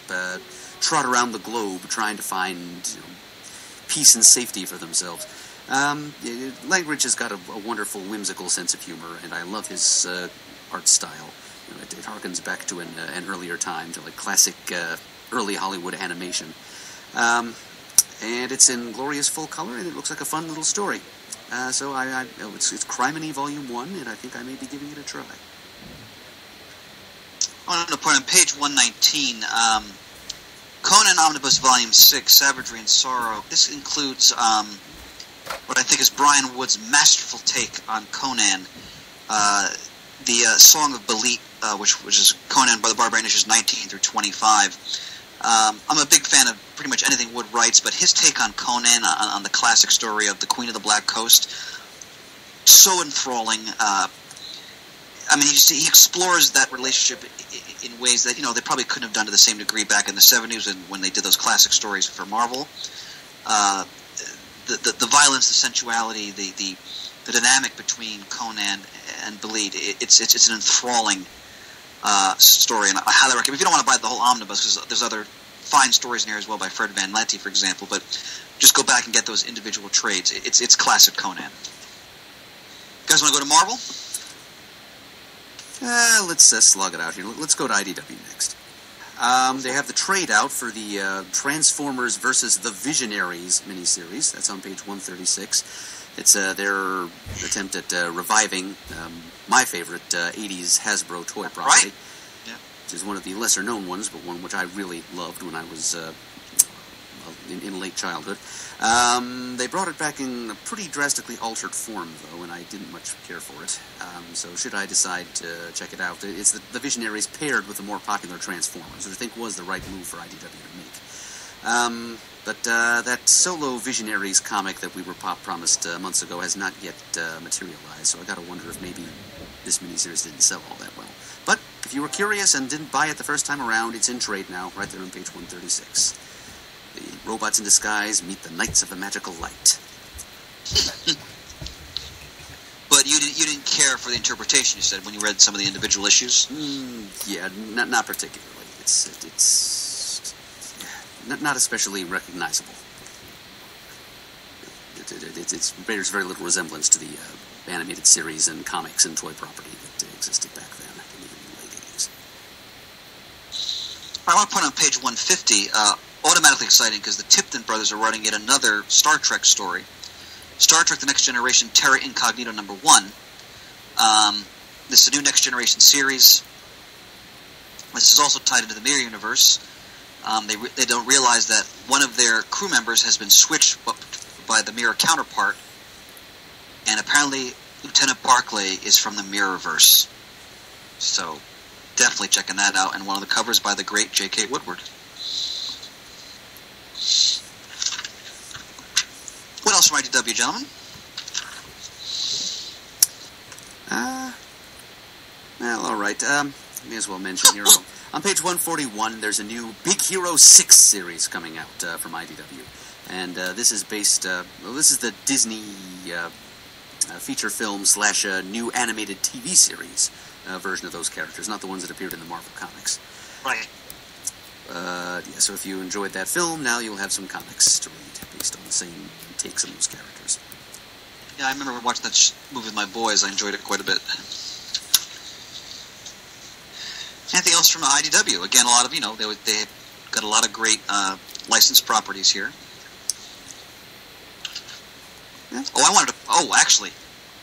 trot around the globe trying to find peace and safety for themselves. Langridge has got a wonderful, whimsical sense of humor, and I love his art style. It harkens back to an earlier time, to like classic early Hollywood animation. And it's in glorious full color, and it looks like a fun little story. So it's Criminy Volume 1, and I think I may be giving it a try. I want to point on page 119, Conan Omnibus Volume 6, Savagery and Sorrow. This includes what I think is Brian Wood's masterful take on Conan, the Song of Belit, which is Conan by the Barbarian issues 19 through 25. I'm a big fan of pretty much anything Wood writes, but his take on Conan, on the classic story of the Queen of the Black Coast, so enthralling. He explores that relationship in ways that, they probably couldn't have done to the same degree back in the 70s when they did those classic stories for Marvel. The violence, the sensuality, the dynamic between Conan and Belit, it's an enthralling story, and I highly recommend. If you don't want to buy the whole omnibus, because there's other fine stories in here as well by Fred Van Lente, for example, but just go back and get those individual trades. It's classic Conan. You guys want to go to Marvel? Let's slug it out here. Let's go to IDW next. They have the trade out for the Transformers versus the Visionaries miniseries. That's on page 136. It's their attempt at reviving my favorite 80s Hasbro toy property. Right. Yeah. which is one of the lesser-known ones, but one which I really loved when I was in late childhood. They brought it back in a pretty drastically altered form, though, and I didn't much care for it. So should I decide to check it out, it's the Visionaries paired with the more popular Transformers, which I think was the right move for IDW to make. But that solo Visionaries comic that we were promised months ago has not yet materialized, so I gotta wonder if maybe this miniseries didn't sell all that well. But if you were curious and didn't buy it the first time around, it's in trade now, right there on page 136. The robots in disguise meet the Knights of the Magical Light. But you didn't care for the interpretation, you said, when you read some of the individual issues? Yeah, not particularly. It's not especially recognizable. It bears very little resemblance to the animated series and comics and toy property that existed back then in the late 80s. I want to point on page 150, automatically exciting because the Tipton brothers are writing yet another Star Trek story. Star Trek The Next Generation, Terra Incognita #1. This is a new Next Generation series. This is also tied into the Mirror Universe. They don't realize that one of their crew members has been switched by the Mirror counterpart, and apparently Lieutenant Barclay is from the Mirrorverse. So, definitely checking that out, and one of the covers by the great J.K. Woodward. What else from IDW, gentlemen? Well, all right. May as well mention here. On page 141, there's a new Big Hero 6 series coming out from IDW. And this is based... this is the Disney feature film / new animated TV series version of those characters, not the ones that appeared in the Marvel comics. Right. Yeah, so if you enjoyed that film, now you'll have some comics to read based on the same takes on those characters. Yeah, I remember watching that movie with my boys. I enjoyed it quite a bit. Anything else from IDW? Again, a lot of, they got a lot of great licensed properties here. Yeah. Actually,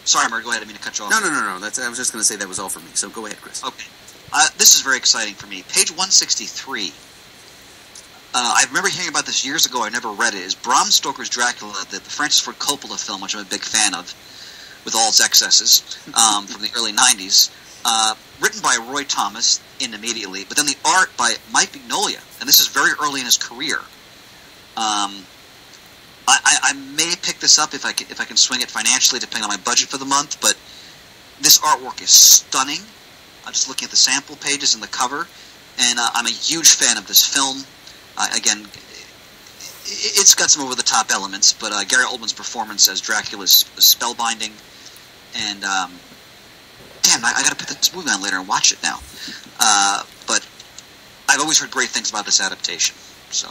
sorry, Murray, go ahead. I didn't mean to cut you off. No. I was just going to say that was all for me, so go ahead, Chris. Okay. This is very exciting for me. Page 163. I remember hearing about this years ago. I never read it. Is Bram Stoker's Dracula, the Francis Ford Coppola film, which I'm a big fan of, with all its excesses, from the early 90s. Written by Roy Thomas immediately, but then the art by Mike Mignola, and this is very early in his career. I may pick this up if I can swing it financially, depending on my budget for the month. But this artwork is stunning. I'm just looking at the sample pages and the cover, and I'm a huge fan of this film. Again, it's got some over-the-top elements, but Gary Oldman's performance as Dracula is spellbinding, and damn, I got to put this movie on later and watch it now. But I've always heard great things about this adaptation, so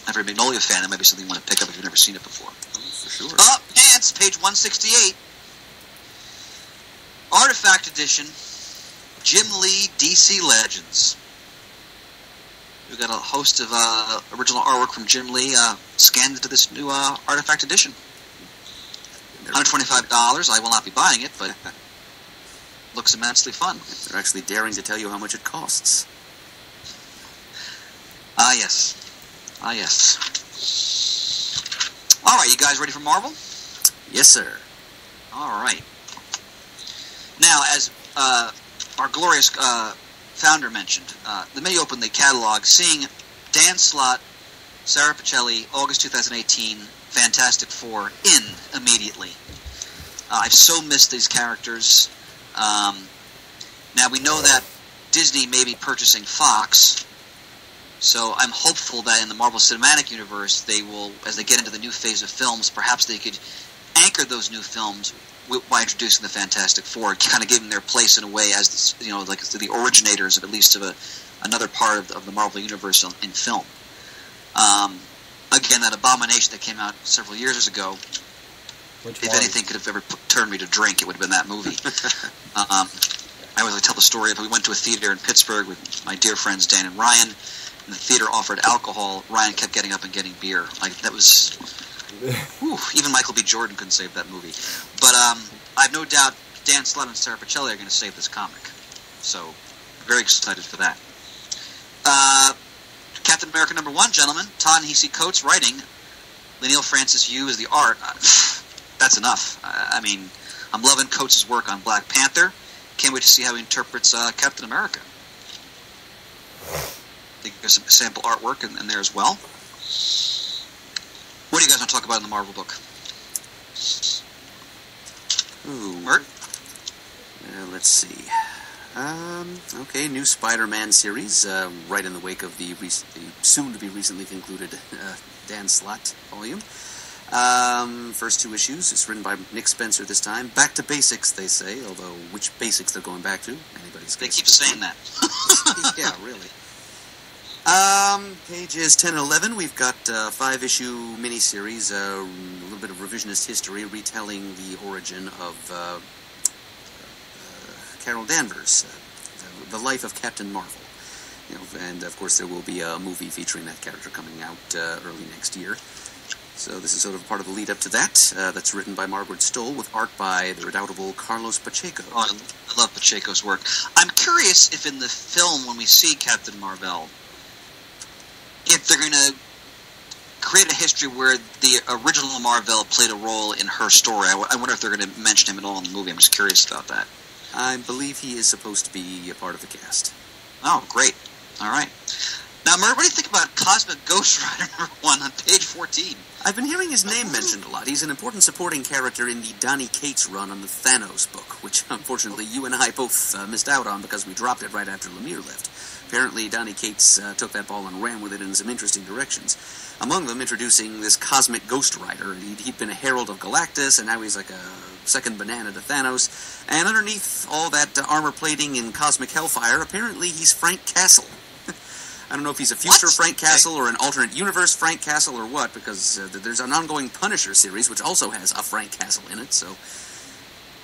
if you're a Magnolia fan, that might be something you want to pick up if you've never seen it before. For sure. Pants, page 168. Artifact Edition, Jim Lee DC Legends. We've got a host of original artwork from Jim Lee scanned into this new Artifact Edition. $125. I will not be buying it, but looks immensely fun. They're actually daring to tell you how much it costs. Yes. Yes. All right, you guys ready for Marvel? Yes, sir. All right. Now, as our glorious founder mentioned, they may open the catalog, seeing Dan Slott, Sarah Pichelli, August 2018, Fantastic Four in immediately. I've so missed these characters. Now, we know that Disney may be purchasing Fox, so I'm hopeful that in the Marvel Cinematic Universe, they will, as they get into the new phase of films, perhaps they could anchor those new films by introducing the Fantastic Four, kind of giving their place in a way as like the originators of at least of another part of the Marvel Universe in film. Again, that Abomination that came out several years ago, if anything could have ever turned me to drink, it would have been that movie. I always tell the story of we went to a theater in Pittsburgh with my dear friends Dan and Ryan, and the theater offered alcohol. Ryan kept getting up and getting beer. Like, that was... Whew, even Michael B. Jordan couldn't save that movie. But I have no doubt Dan Slott and Sarah Pichelli are going to save this comic. So, Very excited for that. Captain America #1, gentlemen. Ta-Nehisi Coates writing. Leinil Francis Yu is the art. That's enough. I mean, I'm loving Coates' work on Black Panther. Can't wait to see how he interprets Captain America. I think there's some sample artwork in there as well. What do you guys want to talk about in the Marvel book? Ooh. Mert? Let's see. Okay, new Spider-Man series, right in the wake of the soon-to-be recently concluded Dan Slott volume. First 2 issues. It's written by Nick Spencer this time. Back to basics, they say, although which basics they're going back to, anybody's guess. They keep saying that. Yeah, really. Pages 10 and 11, we've got a 5-issue miniseries, a little bit of revisionist history, retelling the origin of Carol Danvers, the life of Captain Marvel. You know, and of course there will be a movie featuring that character coming out early next year. So this is sort of part of the lead up to that. That's written by Margaret Stoll with art by the redoubtable Carlos Pacheco. Oh, I love Pacheco's work. I'm curious if in the film, when we see Captain Marvel, if they're going to create a history where the original Marvel played a role in her story. I wonder if they're going to mention him at all in the movie. I'm just curious about that. I believe he is supposed to be a part of the cast. Oh, great. All right. Now, Mert, what do you think about Cosmic Ghost Rider #1 on page 14? I've been hearing his name mentioned a lot. He's an important supporting character in the Donny Cates run on the Thanos book, which unfortunately you and I both missed out on because we dropped it right after Lemire left. Apparently, Donny Cates took that ball and ran with it in some interesting directions. Among them, introducing this Cosmic Ghost Rider. He'd been a herald of Galactus, and now he's like a second banana to Thanos. And underneath all that armor plating and cosmic hellfire, apparently he's Frank Castle. I don't know if he's a future Frank Castle or an alternate universe Frank Castle or what, because there's an ongoing Punisher series which also has a Frank Castle in it, so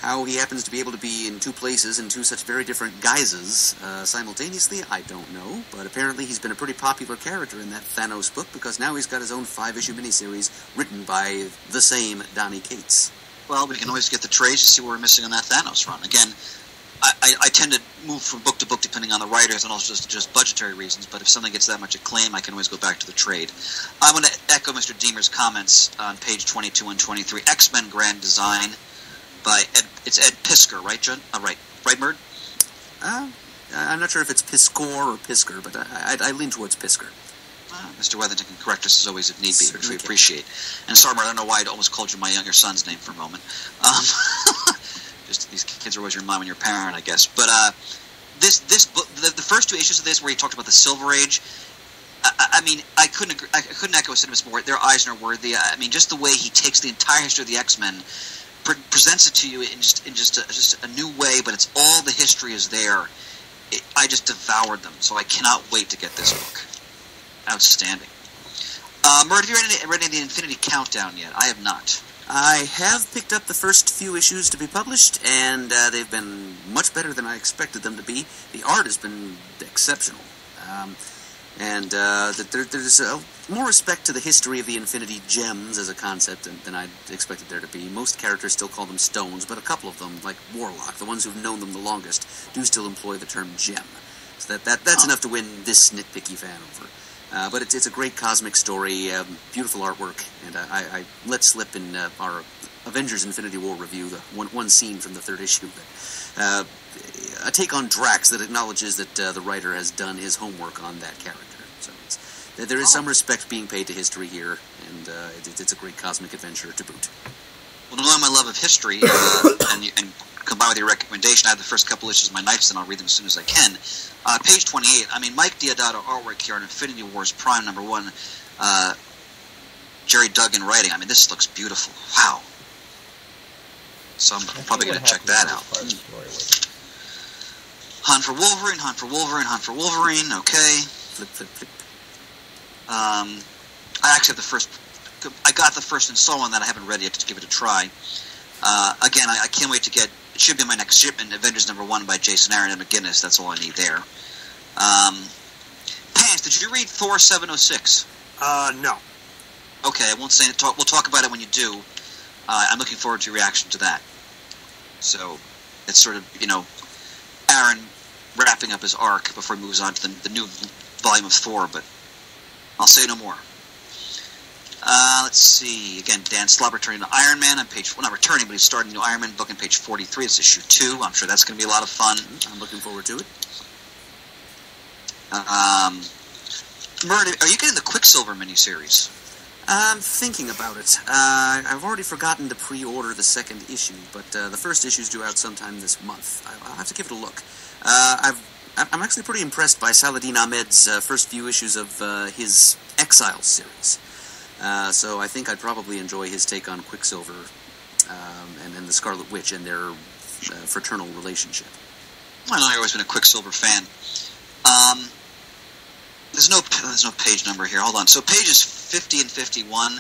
how he happens to be able to be in 2 places in 2 such very different guises simultaneously, I don't know, but apparently he's been a pretty popular character in that Thanos book because now he's got his own 5-issue miniseries written by the same Donny Cates. Well, we can always get the trades to see what we're missing on that Thanos run. Again, I tend to move from book to book depending on the writers and also just budgetary reasons, but if something gets that much acclaim, I can always go back to the trade. I want to echo Mr. Deemer's comments on page 22 and 23. X-Men Grand Design by it's Ed Piskor, right, John? Right, Mert? I'm not sure if it's Piskor or Pisker, but I lean towards Piskor. Mr. Weathington can correct us as always if need be, which we appreciate. And sorry, Mert, I don't know why I almost called you my younger son's name for a moment. Just these kids are always your mom and your parent, I guess. But this book, the first 2 issues of this, where he talked about the Silver Age, I mean, I couldn't echo his sentiments more. They're Eisner worthy. I mean, just the way he takes the entire history of the X-Men, presents it to you in just a new way, but it's all the history is there. I just devoured them, so I cannot wait to get this book. Outstanding. Mert, have you read any of the Infinity Countdown yet? I have not. I have picked up the first few issues to be published, and they've been much better than I expected them to be. The art has been exceptional. There's more respect to the history of the Infinity Gems as a concept than I'd expected there to be. Most characters still call them stones, but a couple of them, like Warlock, the ones who've known them the longest, do still employ the term gem. So that's enough to win this nitpicky fan over. But it's a great cosmic story, beautiful artwork, and I let slip in our Avengers Infinity War review the one scene from the 3rd issue, a take on Drax that acknowledges that the writer has done his homework on that character. So there is some respect being paid to history here, and it's a great cosmic adventure to boot. Well, knowing my love of history and combined with your recommendation, I have the first couple issues of my nightstand. I'll read them as soon as I can. Page 28. I mean, Mike Diodato artwork here on Infinity Wars Prime #1. Jerry Duggan writing. I mean, this looks beautiful. Wow. So I'm probably going to check that out. Hunt for Wolverine, Hunt for Wolverine, Hunt for Wolverine. Okay. Flip, flip, flip. I actually have the first. I got the first installment that I haven't read yet to give it a try. Again, I can't wait to get. It should be my next shipment. Avengers #1 by Jason Aaron and McGinnis. That's all I need there. Pants, did you read Thor 706? No. Okay, I won't say it. We'll talk about it when you do. I'm looking forward to your reaction to that. So, it's sort of, Aaron wrapping up his arc before he moves on to the new volume of Thor, but I'll say no more. Let's see. Again, Dan Slott returning to Iron Man on page... Well, not returning, but he's starting a new Iron Man book on page 43. It's issue 2. I'm sure that's going to be a lot of fun. I'm looking forward to it. Murd, are you getting the Quicksilver miniseries? I'm thinking about it. I've already forgotten to pre-order the second issue, but the first issue is due out sometime this month. I'll have to give it a look. I'm actually pretty impressed by Saladin Ahmed's first few issues of his Exile series. So I think I'd probably enjoy his take on Quicksilver and then the Scarlet Witch and their fraternal relationship. I know you've always been a Quicksilver fan. There's no page number here. Hold on. So pages 50 and 51.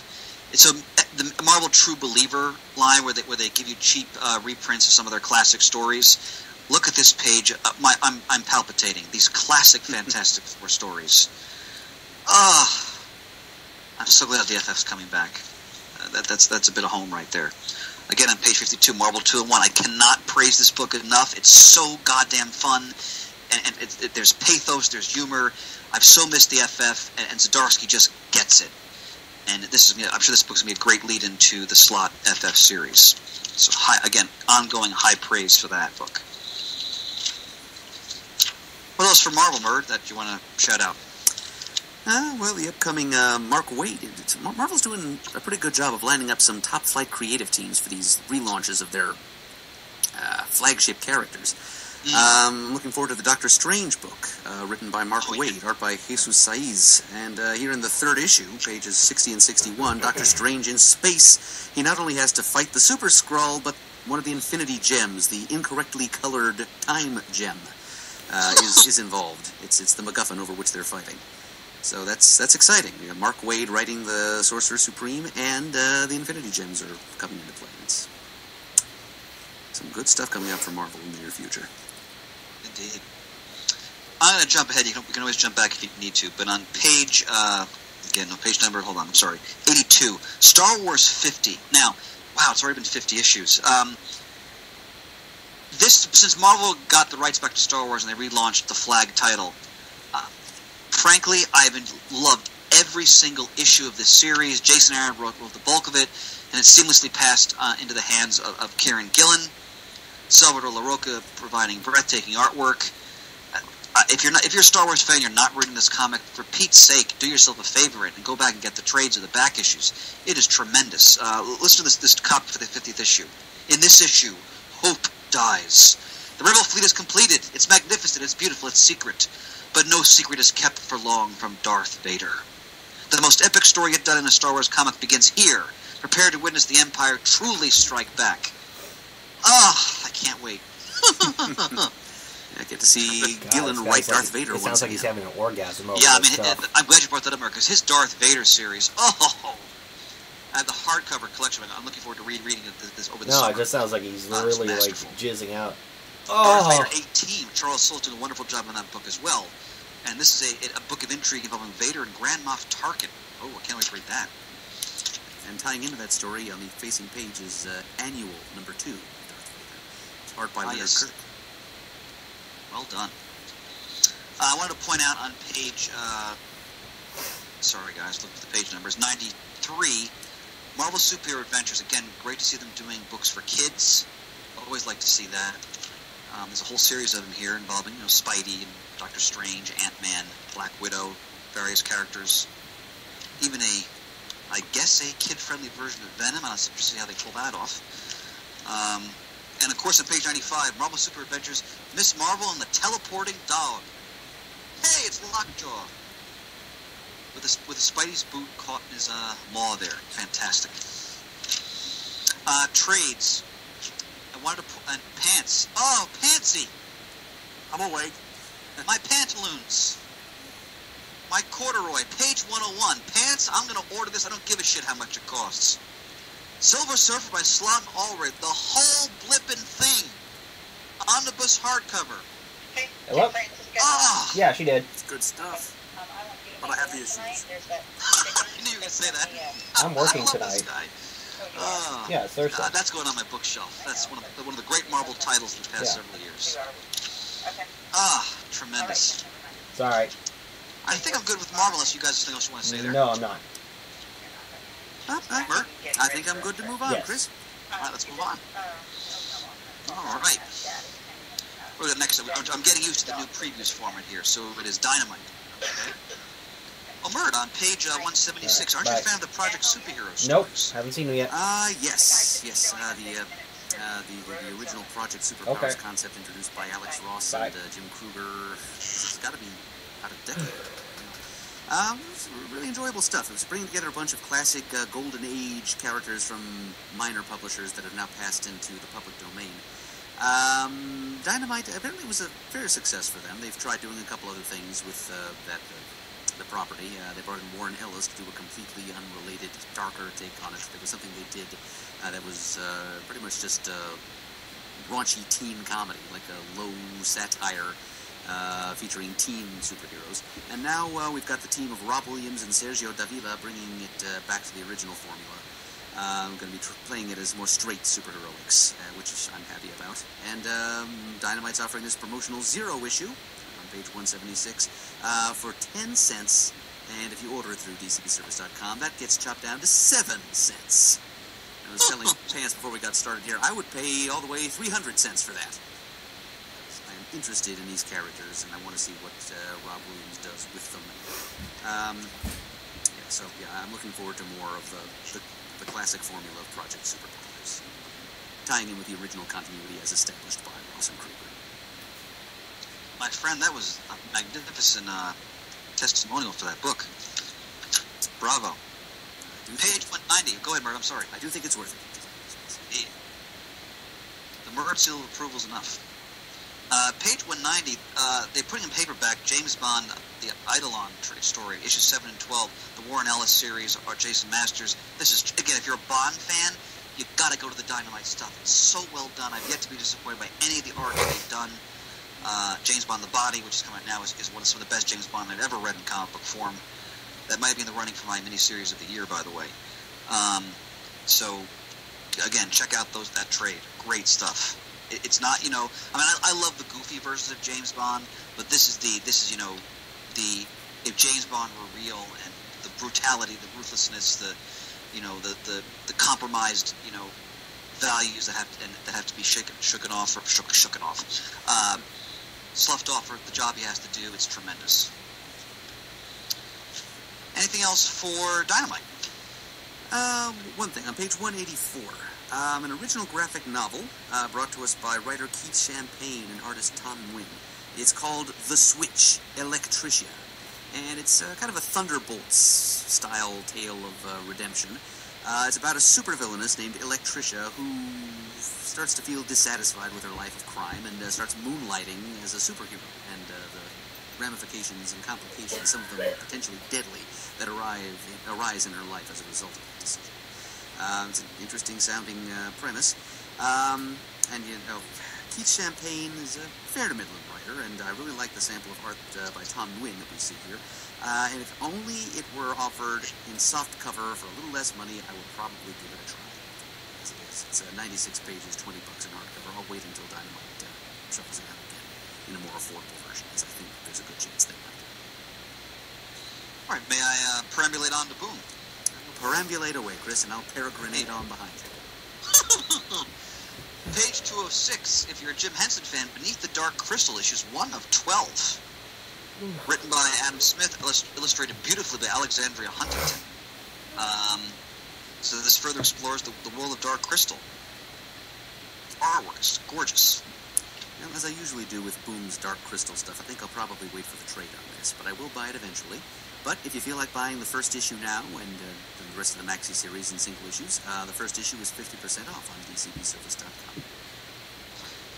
It's the Marvel True Believer line where they give you cheap reprints of some of their classic stories. Look at this page. I'm palpitating. These classic Fantastic Four stories. I'm so glad the FF's coming back. That's a bit of home right there. Again, on page 52, Marvel 2-in-1. I cannot praise this book enough. It's so goddamn fun. And there's pathos, there's humor. I've so missed the FF, and Zdarsky just gets it. And I'm sure this book's going to be a great lead into the Slott FF series. So, again, ongoing high praise for that book. What else for Marvel, Murd, that you want to shout out? Well, the upcoming Mark Waid. Marvel's doing a pretty good job of lining up some top-flight creative teams for these relaunches of their flagship characters. I'm looking forward to the Doctor Strange book, written by Mark Waid, art by Jesus Saiz. And here in the third issue, pages 60 and 61, Doctor Strange in space, he not only has to fight the Super Skrull, but one of the Infinity Gems, the incorrectly colored Time Gem, is involved. It's the MacGuffin over which they're fighting. So that's exciting. We have Mark Waid writing the Sorcerer Supreme, and the Infinity Gems are coming into play. It's some good stuff coming out for Marvel in the near future. Indeed. I'm going to jump ahead. You can always jump back if you need to. But on page, again, no page number, hold on, I'm sorry, 82, Star Wars 50. Now, wow, it's already been 50 issues. Since Marvel got the rights back to Star Wars and they relaunched the flag title, frankly, I've loved every single issue of this series. Jason Aaron wrote the bulk of it, and it seamlessly passed into the hands of Kieran Gillen. Salvador LaRocca providing breathtaking artwork. If you're a Star Wars fan, you're not reading this comic, for Pete's sake, do yourself a favor and go back and get the trades of the back issues. It is tremendous. Listen to this copy for the 50th issue. In this issue, hope dies. The Rebel fleet is completed. It's magnificent. It's beautiful. It's secret. But no secret is kept for long from Darth Vader. The most epic story yet done in a Star Wars comic begins here. Prepare to witness the Empire truly strike back. I can't wait. I get to see Gillen write Darth Vader once again. It sounds like he's having an orgasm over stuff. I'm glad you brought that up, because his Darth Vader series, I have the hardcover collection. I'm looking forward to reading this over the summer. No, it just sounds like he's really like jizzing out. Darth Vader 18. Charles Soule's doing a wonderful job on that book as well. And this is a book of intrigue involving Vader and Grand Moff Tarkin. Oh, I can't wait to read that. And tying into that story on the facing page is Annual number 2. It's art by Leonard Kirk. Well done. I wanted to point out on page, sorry guys, look at the page numbers, 93, Marvel Superhero Adventures. Again, great to see them doing books for kids. Always like to see that. There's a whole series of them here involving, Spidey and Doctor Strange, Ant-Man, Black Widow, various characters. Even I guess a kid-friendly version of Venom. I'm interested to see how they pull that off. And of course, on page 95, Marvel Super Adventures, Miss Marvel and the Teleporting Dog. Hey, it's Lockjaw. With a Spidey's boot caught in his maw there. Fantastic. Trades. I wanted to put pants. Oh, Pantsy. I'm awake. My pantaloons. My corduroy, page 101. Pants, I'm going to order this. I don't give a shit how much it costs. Silver Surfer by Slott and Allred. The whole blippin' thing. Omnibus hardcover. Hello? Yeah, she did. It's good stuff. But I have the issues. I knew you were going to say that. I'm working I love tonight. This guy. Yeah, it's Thursday. That's going on my bookshelf. That's one of the great Marvel titles in the past several years. Okay. Tremendous. Sorry. I think I'm good with Marvel unless you guys have something else you want to say there. No, I'm not. I think I'm good to move on, Yes. Chris. Alright, let's move on. Alright. We're the next. I'm getting used to the new previews format here, so it is Dynamite. Okay. Oh, Mert, on page 176, aren't you a fan of the Project Superhero stories? Nope, haven't seen them yet. Yes. The original Project Superpowers concept introduced by Alex Ross and Jim Kruger. It's got to be about a decade ago. It was really enjoyable stuff. It was bringing together a bunch of classic Golden Age characters from minor publishers that have now passed into the public domain. Dynamite apparently was a fair success for them. They've tried doing a couple other things with the property. They brought in Warren Ellis to do a completely unrelated, darker take on it. There was something they did that was pretty much just raunchy teen comedy, like a low satire featuring teen superheroes. And now we've got the team of Rob Williams and Sergio Davila bringing it back to the original formula. I'm going to be playing it as more straight superheroics, which I'm happy about. And Dynamite's offering this promotional 0 issue on page 176 for 10 cents. And if you order it through dcbservice.com, that gets chopped down to 7 cents. I was selling pants before we got started here. I would pay all the way 300 cents for that. I am interested in these characters, and I want to see what Rob Williams does with them. I'm looking forward to more of the classic formula of Project Superpowers, tying in with the original continuity as established by Ross and Kruger. My friend, that was a magnificent testimonial for that book. Bravo. Page 190. Go ahead, Mert. I'm sorry. I do think it's worth it. Yeah. The Mert seal of approval is enough. Page 190, they're putting in paperback James Bond, the Eidolon story, issues 7 and 12, the Warren Ellis series, or Jason Masters. This is, again, if you're a Bond fan, you got to go to the Dynamite stuff. It's so well done. I've yet to be disappointed by any of the art they've done. James Bond The Body, which is coming out now, is one of some of the best James Bond I've ever read in comic book form. That might be in the running for my miniseries of the year, by the way. So, again, check out that trade. Great stuff. It's not, I mean, I love the goofy versions of James Bond, but this is if James Bond were real, and the brutality, the ruthlessness, the compromised, values that have to be shooken off, sloughed off for the job he has to do. It's tremendous. Anything else for Dynamite? One thing on page 184. An original graphic novel brought to us by writer Keith Champagne and artist Tom Nguyen. It's called The Switch, Electricia, and it's kind of a Thunderbolts-style tale of redemption. It's about a supervillainess named Electricia who starts to feel dissatisfied with her life of crime and starts moonlighting as a superhero, and the ramifications and complications, some of them potentially deadly, that arise in her life as a result of that decision. It's an interesting sounding premise. Keith Champagne is a fair to middling writer, and I really like the sample of art by Tom Nguyen that we see here. And if only it were offered in soft cover for a little less money, I would probably give it a try. As it is. It's 96 pages, $20 in hardcover. I'll wait until Dynamite shuffles it out again in a more affordable version, as I think there's a good chance they might. All right, may I perambulate on to Boom? Perambulate away, Chris, and I'll peregrinate on behind you. Page 206, if you're a Jim Henson fan, Beneath the Dark Crystal, issues 1 of 12. Written by Adam Smith, illustrated beautifully by Alexandria Huntington. So this further explores the world of Dark Crystal. Artwork is gorgeous. Now, as I usually do with Boom's Dark Crystal stuff, I think I'll probably wait for the trade on this, but I will buy it eventually. But if you feel like buying the first issue now and the rest of the maxi series in single issues, the first issue is 50% off on dcbservice.com.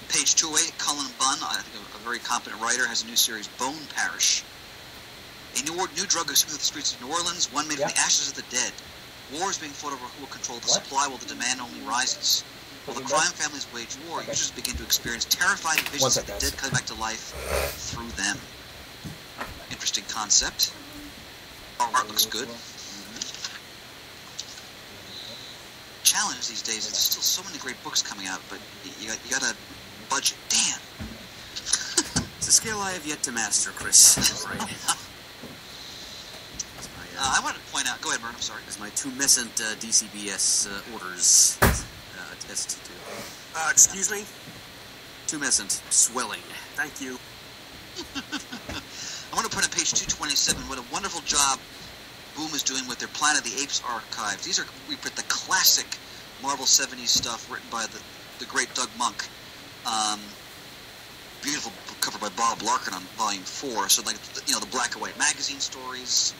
Page 208, Cullen Bunn, I think a very competent writer, has a new series, Bone Parish. A new drug is sweeping the streets of New Orleans, one made from the ashes of the dead. War is being fought over who will control the supply while the demand only rises. While the crime families wage war, users begin to experience terrifying visions of the dead coming back to life through them. Interesting concept. Art looks good. Challenge these days, there's still so many great books coming out, but you got to budget. Damn. It's a skill I have yet to master, Chris. Right. I wanted to point out. Go ahead, Mern. I'm sorry. As my tumescent DCBS orders attest to. Excuse me? Tumescent swelling. Thank you. I want to put on page 227 what a wonderful job Boom is doing with their Planet of the Apes archives. These are we put the classic Marvel 70s stuff written by the great Doug Monk. Beautiful cover by Bob Larkin on Volume 4. So, like, you know, the black and white magazine stories,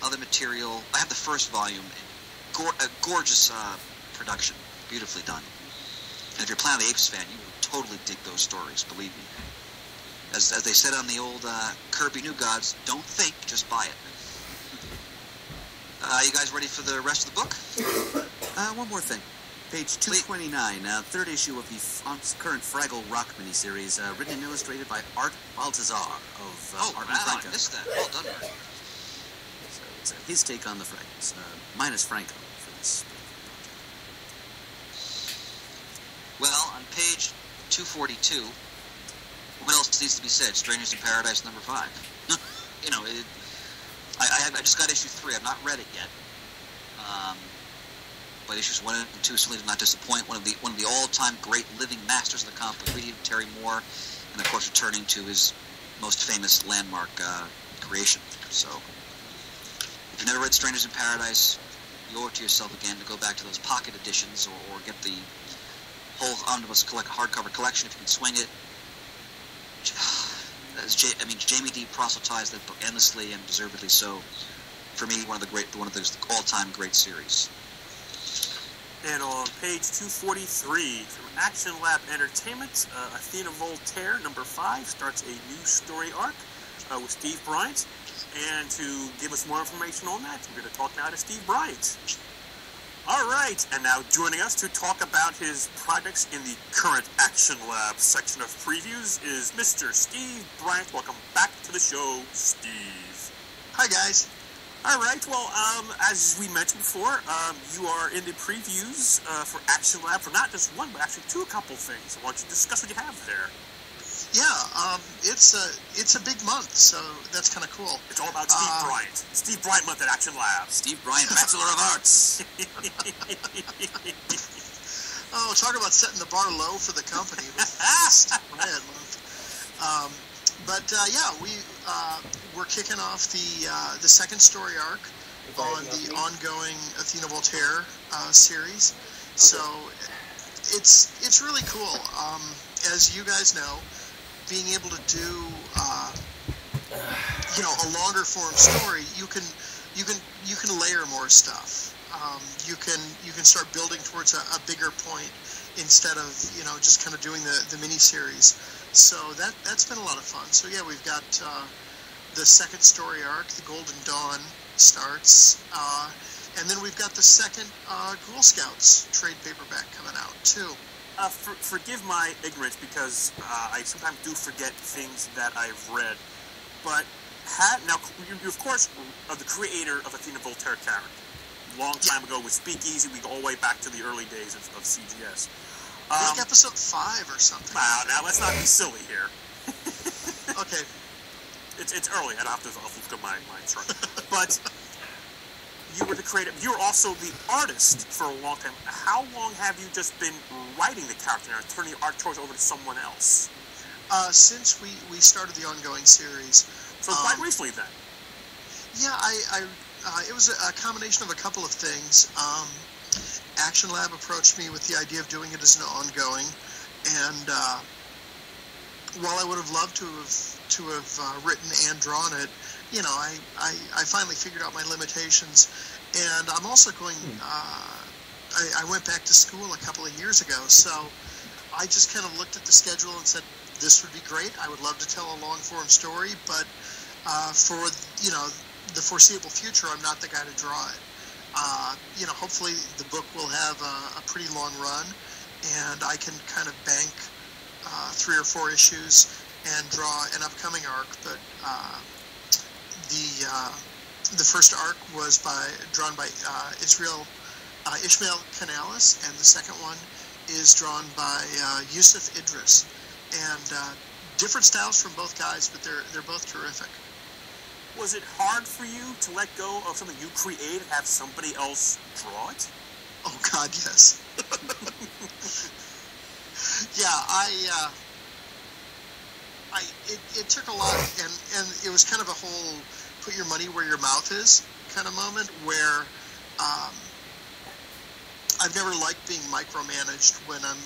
other material. I have the first volume. Gorgeous production. Beautifully done. And if you're a Planet of the Apes fan, you will totally dig those stories, believe me. As they said on the old Kirby New Gods, don't think, just buy it. You guys ready for the rest of the book? One more thing. Page 229, third issue of the current Fraggle Rock miniseries, written and illustrated by Art Baltazar of Art and Franco. I missed that. Well done, Art. So it's his take on the Fraggles, minus Franco for this. Well, on page 242, what else needs to be said? Strangers in Paradise number 5. You know, I just got issue 3. I've not read it yet. But issues 1 and 2 certainly did not disappoint. One of the all-time great living masters of the comic book medium, Terry Moore, and of course returning to his most famous landmark creation. So, if you've never read Strangers in Paradise, you owe it to yourself again to go back to those pocket editions or get the whole omnibus hardcover collection if you can swing it. Jamie D proselytized that book endlessly and deservedly so. For me, one of those all-time great series. And on page 243, from Action Lab Entertainment, Athena Voltaire, number 5, starts a new story arc with Steve Bryant. And to give us more information on that, we're going to talk now to Steve Bryant. All right, and now joining us to talk about his projects in the current Action Lab section of previews is Mr. Steve Bryant. Welcome back to the show, Steve. Hi, guys. All right, well, as we mentioned before, you are in the previews for Action Lab for not just one, but actually a couple things. Why don't you discuss what you have there? Yeah, it's a big month, so that's kind of cool. It's all about Steve Bryant. Steve Bryant month at Action Lab. Steve Bryant, Bachelor of Arts. Oh, talk about setting the bar low for the company with Steve Bryant month. We're kicking off the second story arc on the ongoing Athena Voltaire series. So it's really cool. As you guys know, being able to do a longer form story, you can layer more stuff. You can start building towards a bigger point instead of just kind of doing the mini series. So that's been a lot of fun. So yeah, we've got the second story arc, the Golden Dawn, starts, and then we've got the second Girl Scouts trade paperback coming out too. Forgive my ignorance because I sometimes do forget things that I've read. But you of course are the creator of Athena Voltaire character. Long time ago with Speakeasy, we go all the way back to the early days of CGS. Like episode 5 or something. Now let's not be silly here. Okay. It's early. I'll have to look at my chart. But you were the creator. You were also the artist for a long time. How long have you just been writing the character and turning the art choice over to someone else? Since we started the ongoing series. So quite recently then. Yeah, it was a combination of a couple of things. Action Lab approached me with the idea of doing it as an ongoing, and while I would have loved to have written and drawn it, I finally figured out my limitations, and I'm also going. I went back to school a couple of years ago, so I just kind of looked at the schedule and said, "This would be great. I would love to tell a long form story, but for the foreseeable future, I'm not the guy to draw it." Hopefully the book will have a pretty long run, and I can kind of bank 3 or 4 issues and draw an upcoming arc. But the first arc was drawn by Ishmael Canales, and the second one is drawn by Yusuf Idris. And different styles from both guys, but they're both terrific. Was it hard for you to let go of something you created and have somebody else draw it? Oh God, yes. Yeah, it took a lot, and it was kind of a whole put your money where your mouth is kind of moment where I've never liked being micromanaged when I'm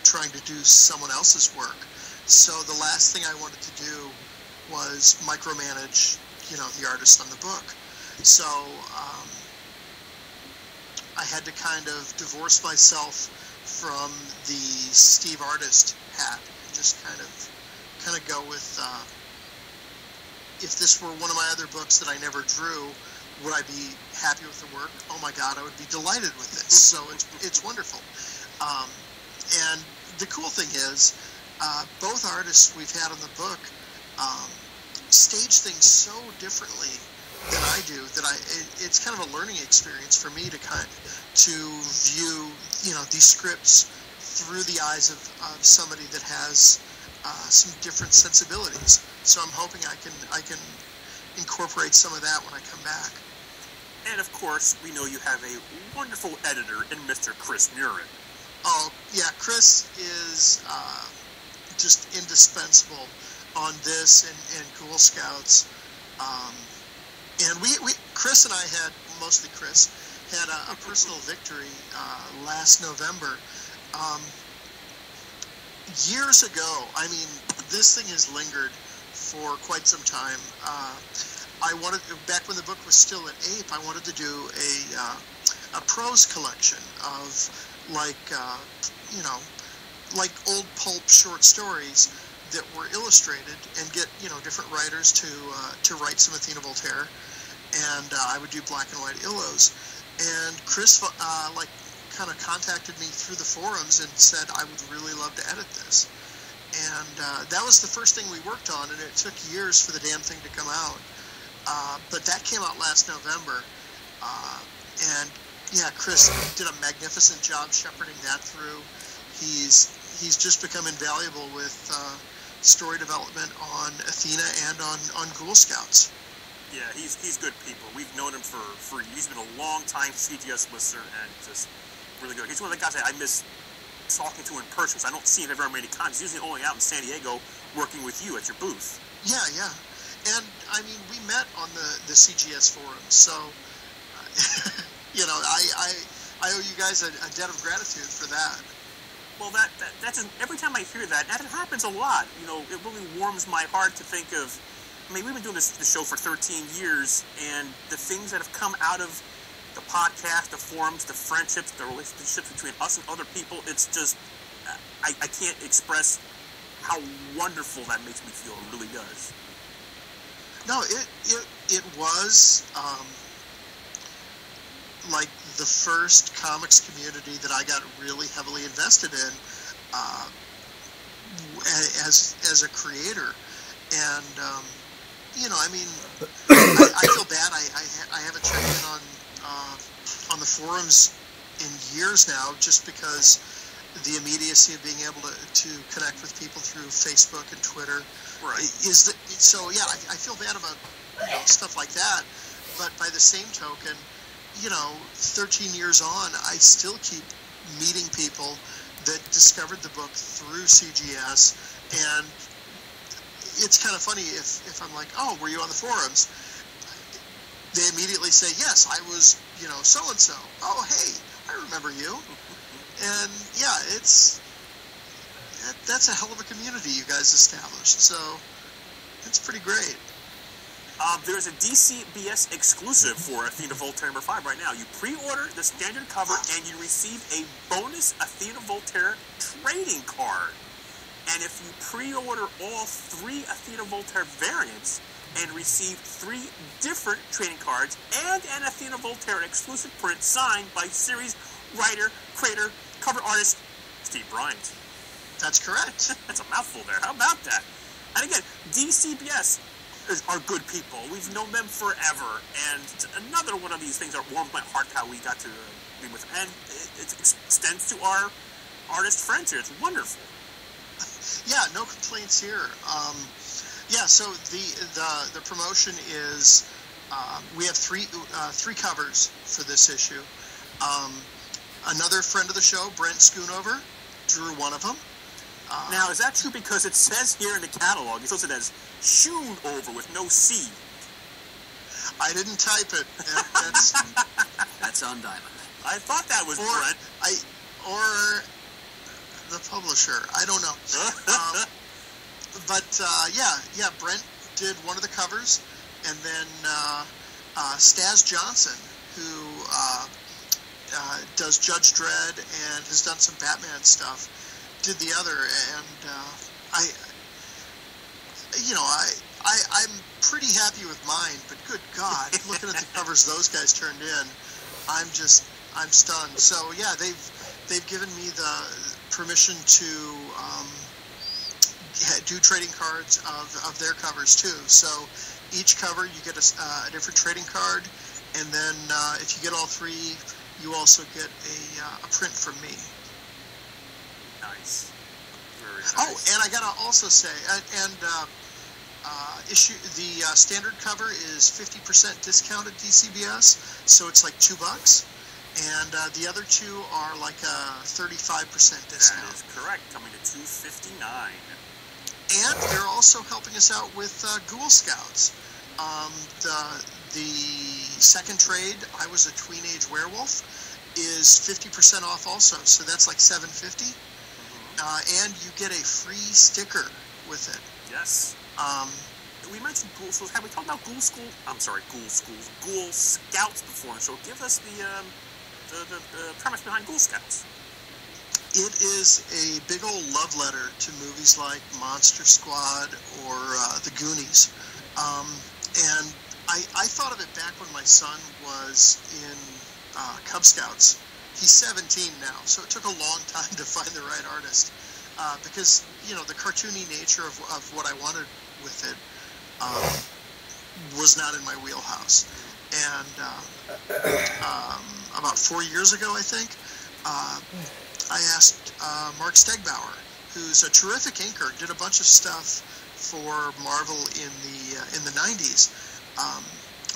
trying to do someone else's work. So the last thing I wanted to do was micromanage, the artist on the book. So I had to kind of divorce myself from the Steve Artist hat and just kind of go with if this were one of my other books that I never drew, would I be happy with the work? Oh my God, I would be delighted with this. So it's wonderful. And the cool thing is, both artists we've had on the book stage things so differently than I do that it's kind of a learning experience for me to view these scripts through the eyes of somebody that has some different sensibilities. So I'm hoping I can incorporate some of that when I come back. And of course, we know you have a wonderful editor in Mr. Chris Murin. Oh yeah, Chris is just indispensable on this and Ghoul Scouts. And we Chris and I had, mostly Chris, had a personal victory last November. Years ago, I mean, this thing has lingered for quite some time. I wanted, back when the book was still at Ape, I wanted to do a prose collection of like old pulp short stories that were illustrated, and get different writers to write some Athena Voltaire, and I would do black and white illos. And Chris kind of contacted me through the forums and said, I would really love to edit this. And that was the first thing we worked on, and it took years for the damn thing to come out. But that came out last November. And yeah, Chris did a magnificent job shepherding that through. He's just become invaluable with story development on Athena and on Ghoul Scouts. Yeah, he's good people. We've known him for he's been a long time CGS listener and just really good. He's one of the guys I miss talking to in person, because I don't see him very many times. He's usually only out in San Diego working with you at your booth. Yeah. And I mean, we met on the CGS forums, so I owe you guys a debt of gratitude for that. Well, that's every time I hear that, and it happens a lot. It really warms my heart to think of. I mean, we've been doing this show for 13 years, and the things that have come out of the podcast, the forums, the friendships, the relationships between us and other people, it's just, I can't express how wonderful that makes me feel. It really does. No, it was like the first comics community that I got really heavily invested in as a creator. And I mean, I feel bad. I haven't checked in on the forums in years now, just because the immediacy of being able to connect with people through Facebook and Twitter. Right. So yeah, I feel bad about stuff like that. But by the same token, 13 years on, I still keep meeting people that discovered the book through CGS, and it's kind of funny if I'm like, oh, were you on the forums? They immediately say, yes, I was, so-and-so. Oh, hey, I remember you. And yeah, that's a hell of a community you guys established. So it's pretty great. There's a DCBS exclusive for Athena Voltaire number 5 right now. You pre-order the standard cover and you receive a bonus Athena Voltaire trading card. And if you pre-order all 3 Athena Voltaire variants and receive 3 different trading cards and an Athena Voltaire exclusive print signed by series writer, creator, cover artist Steve Bryant. That's correct. That's a mouthful there. How about that? And again, DCBS are good people. We've known them forever, and another one of these things that warms my heart how we got to be with them. And it extends to our artist friends here. It's wonderful. Yeah, no complaints here. Yeah, so the promotion is we have three covers for this issue. Another friend of the show, Brent Schoonover, drew one of them. Now, is that true? Because it says here in the catalog, it says it as Schoonover with no C. I didn't type it. That's on Diamond. I thought that was Brent. Or the publisher. I don't know. But yeah, Brent did one of the covers, and then Staz Johnson, who does Judge Dredd and has done some Batman stuff, did the other. And I'm pretty happy with mine. But good God, looking at the covers those guys turned in, I'm stunned. So yeah, they've given me the permission to do trading cards of their covers too. So each cover you get a different trading card, and then if you get all three, you also get a print from me. Nice. Very nice. Oh, and I gotta also say, the standard cover is 50% discounted DCBS, so it's like $2. And the other two are like a 35% discount. That is correct, coming to $2.59. And they're also helping us out with Ghoul Scouts. The second trade, I Was a Tweenage Werewolf, is 50% off also, so that's like $7.50. And you get a free sticker with it. Yes. We mentioned Ghoul Schools. Have we talked about Ghoul School? I'm sorry, Ghoul Schools. Ghoul Scouts before, so give us the premise behind Ghoul Scouts. It is a big old love letter to movies like Monster Squad or The Goonies. And I thought of it back when my son was in Cub Scouts. He's 17 now, so it took a long time to find the right artist. Because, the cartoony nature of what I wanted with it was not in my wheelhouse. And about 4 years ago, I think, I asked Mark Stegbauer, who's a terrific inker, did a bunch of stuff for Marvel in the 90s,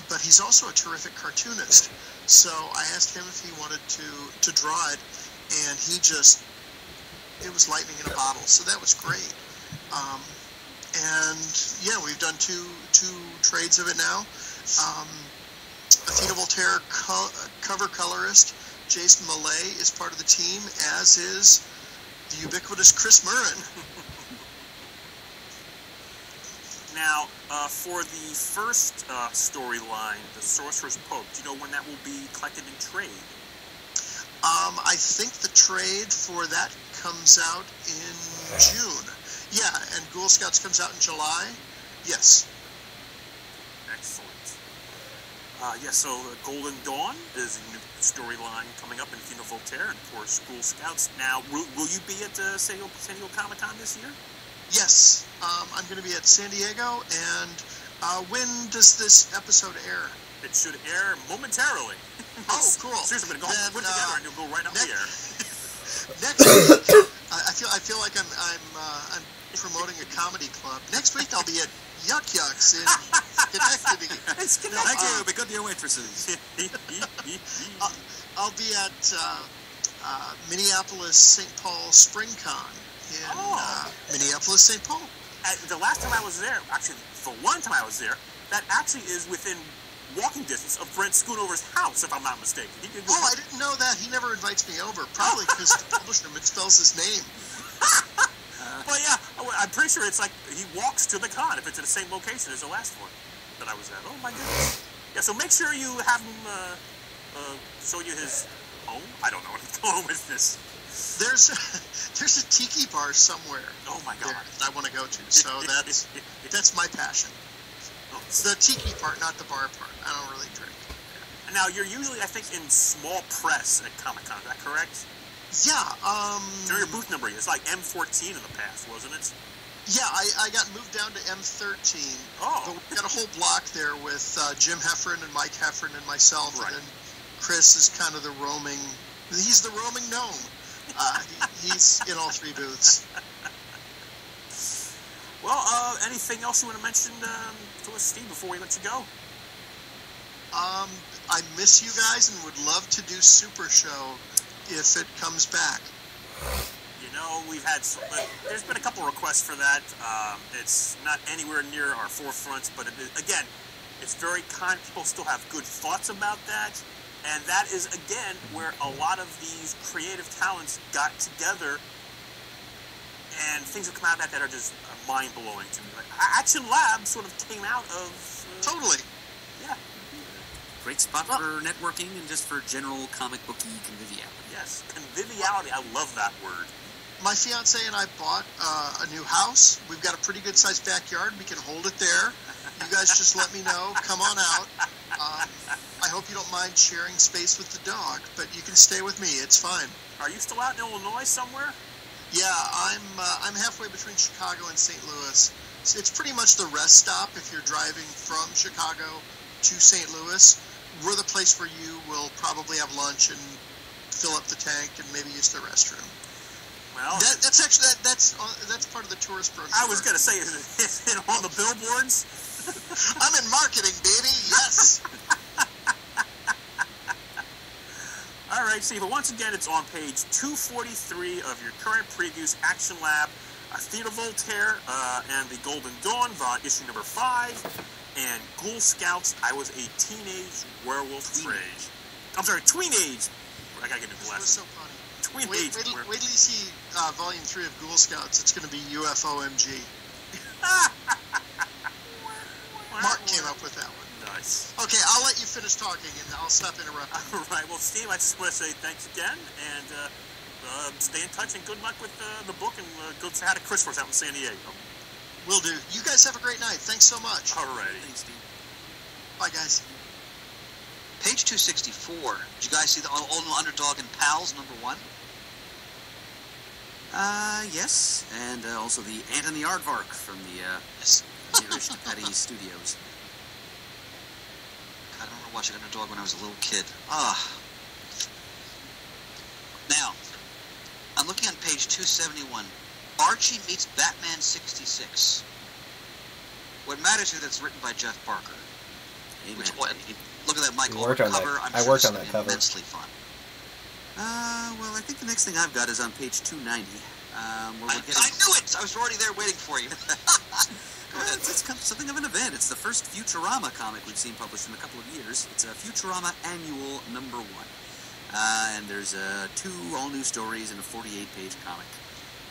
but he's also a terrific cartoonist. So I asked him if he wanted to draw it, and it was lightning in a bottle. So that was great. And yeah, we've done two trades of it now. Athena Voltaire cover colorist Jason Millay is part of the team, as is the ubiquitous Chris Murrin. Now, for the first storyline, the Sorcerer's Pope, do you know when that will be collected in trade? I think the trade for that comes out in June. Yeah, and Ghoul Scouts comes out in July. Yes. Excellent. So Golden Dawn is a new storyline coming up in Athena Voltaire and for Ghoul Scouts. Now, will you be at San Diego Comic-Con this year? Yes, I'm going to be at San Diego, and when does this episode air? It should air momentarily. Oh, cool. Seriously, I'm going to put it together and you'll go right up the air. Next week, I feel like I'm promoting a comedy club. Next week I'll be at Yuck Yucks in Schenectady. Thank you. Be good to your waitresses. I'll be at Minneapolis St. Paul Spring Con in Minneapolis St. Paul. The last time I was there, actually, the one time I was there, that actually is within walking distance of Brent Schoonover's house, if I'm not mistaken. I didn't know that. He never invites me over. Probably because the publisher misspells his name. Well, yeah, I'm pretty sure it's like he walks to the con if it's at the same location as the last one that I was at. Oh, my goodness. Yeah, so make sure you have him show you his home. I don't know what his home is this. There's a tiki bar somewhere. Oh, my God. That I want to go to. So that's my passion. The tiki part, not the bar part. I don't really drink. And now, you're usually, I think, in small press at Comic-Con. Is that correct? Yeah. Your booth number is like M14 in the past, wasn't it? Yeah, I got moved down to M13. Oh. But we got a whole block there with Jim Heffern and Mike Heffern and myself. Right. And then Chris is kind of the roaming... He's the roaming gnome. He's in all three booths. Well, anything else you want to mention to us, Steve, before we let you go? I miss you guys and would love to do Super Show if it comes back. You know, there's been a couple requests for that. It's not anywhere near our forefronts, but again, it's very kind. People still have good thoughts about that. And that is, again, where a lot of these creative talents got together, and things have come out of that are just mind-blowing to me. Like, Action Lab sort of came out of... Totally. Yeah. Great spot for networking and just for general comic booky conviviality. Yes, conviviality. I love that word. My fiance and I bought a new house. We've got a pretty good-sized backyard. We can hold it there. You guys just let me know. Come on out. I hope you don't mind sharing space with the dog, but you can stay with me. It's fine. Are you still out in Illinois somewhere? Yeah, I'm halfway between Chicago and St. Louis. It's pretty much the rest stop if you're driving from Chicago to St. Louis. We're the place where you will probably have lunch and fill up the tank and maybe use the restroom. Well, that's actually that's part of the tourist program. I was gonna say, is it on the billboards? I'm in marketing, baby. Yes. All right, Steve. But once again, it's on page 243 of your current previews, Action Lab, Theater Voltaire, and the Golden Dawn, issue number 5, and Ghoul Scouts. I was a teenage werewolf rage. I'm sorry, tweenage. I gotta get new glasses. This was so funny. Tweenage. Wait till you see Volume 3 of Ghoul Scouts. It's going to be UFOMG. Mark came up with that one. Nice. Okay, I'll let you finish talking, and I'll stop interrupting. All right. Well, Steve, I just want to say thanks again, and stay in touch, and good luck with the book, and go say hi to Chris for us out in San Diego. Will do. You guys have a great night. Thanks so much. All righty. Thanks, Steve. Bye, guys. Page 264. Did you guys see the Old Underdog and Pals, number 1? Yes, and also the Ant and the Aardvark from the Irish Petty Studios. God, I remember watching Underdog when I was a little kid. Now, I'm looking on page 271. Archie meets Batman 66. What matters is that it's written by Jeff Barker. Amen. Look at that Michael worked on cover. that. I'm I worked sure on that it's cover. immensely fun. Well, I think the next thing I've got is on page 290. Where I knew it! I was already there waiting for you. Go ahead. It's something of an event. It's the first Futurama comic we've seen published in a couple of years. It's a Futurama Annual number 1. And there's 2 all-new stories and a 48-page comic.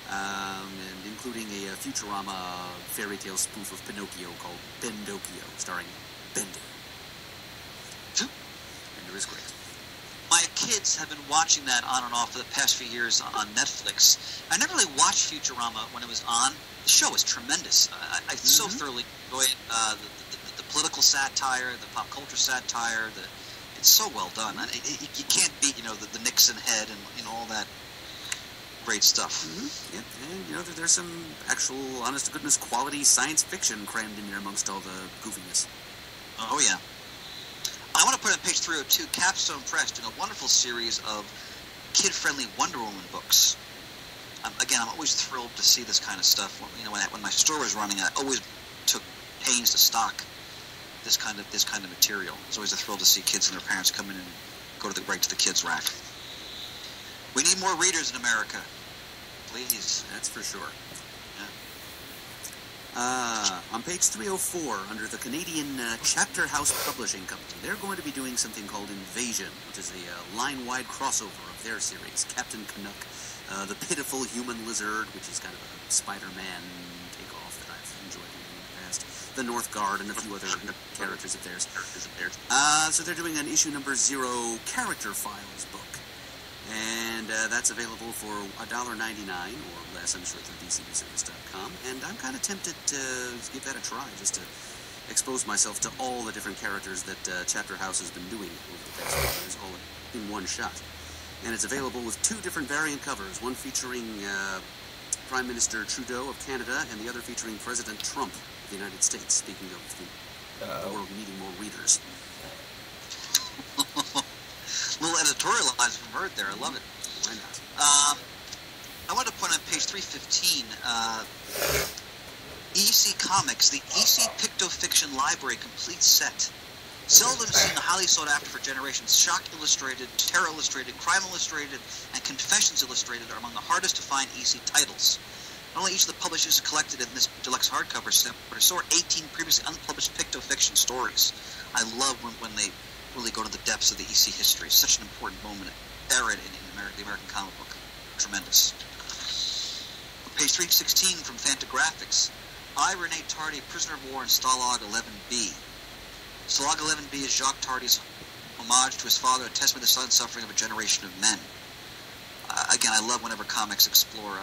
And including a Futurama fairy tale spoof of Pinocchio called Bendocchio, starring Bender. Bender is great. My kids have been watching that on and off for the past few years on Netflix. I never really watched Futurama when it was on. The show is tremendous. I so thoroughly enjoy it. The political satire, the pop culture satire. It's so well done. You can't beat the Nixon head and all that great stuff. Yeah, and there's some actual, honest to goodness, quality science fiction crammed in there amongst all the goofiness. Oh yeah. I want to put on page 302, Capstone Press doing a wonderful series of kid-friendly Wonder Woman books. Again, I'm always thrilled to see this kind of stuff. When my store was running, I always took pains to stock this kind of material. It's always a thrill to see kids and their parents come in and go right to the kids' rack. We need more readers in America, please. That's for sure. On page 304, under the Canadian Chapter House Publishing Company, they're going to be doing something called Invasion, which is a line-wide crossover of their series. Captain Canuck, the Pitiful Human Lizard, which is kind of a Spider-Man takeoff that I've enjoyed reading in the past. The North Guard, and a few other characters of theirs. So they're doing an issue number 0 Character Files book. And that's available for $1.99 or less, I'm sure, through DCBService.com. And I'm kind of tempted to give that a try, just to expose myself to all the different characters that Chapter House has been doing over the past few years, all in one shot. And it's available with 2 different variant covers, one featuring Prime Minister Trudeau of Canada, and the other featuring President Trump of the United States, speaking of the world needing more readers. Little editorialized from Bird there. I love it. Why not? I want to point on page 315. EC Comics, the EC Pictofiction Library complete set. Seldom seen, highly sought after for generations, Shock Illustrated, Terror Illustrated, Crime Illustrated, and Confessions Illustrated are among the hardest to find EC titles. Not only each of the publishers collected in this deluxe hardcover set, but so are 18 previously unpublished Pictofiction stories. I love when they really go to the depths of the EC history. Such an important moment, era in the American comic book. Tremendous. Page 316 from Fantagraphics. I, Rene Tardy, Prisoner of War in Stalag 11B. Stalag 11B is Jacques Tardy's homage to his father, a testament to the silent suffering of a generation of men. Again, I love whenever comics explore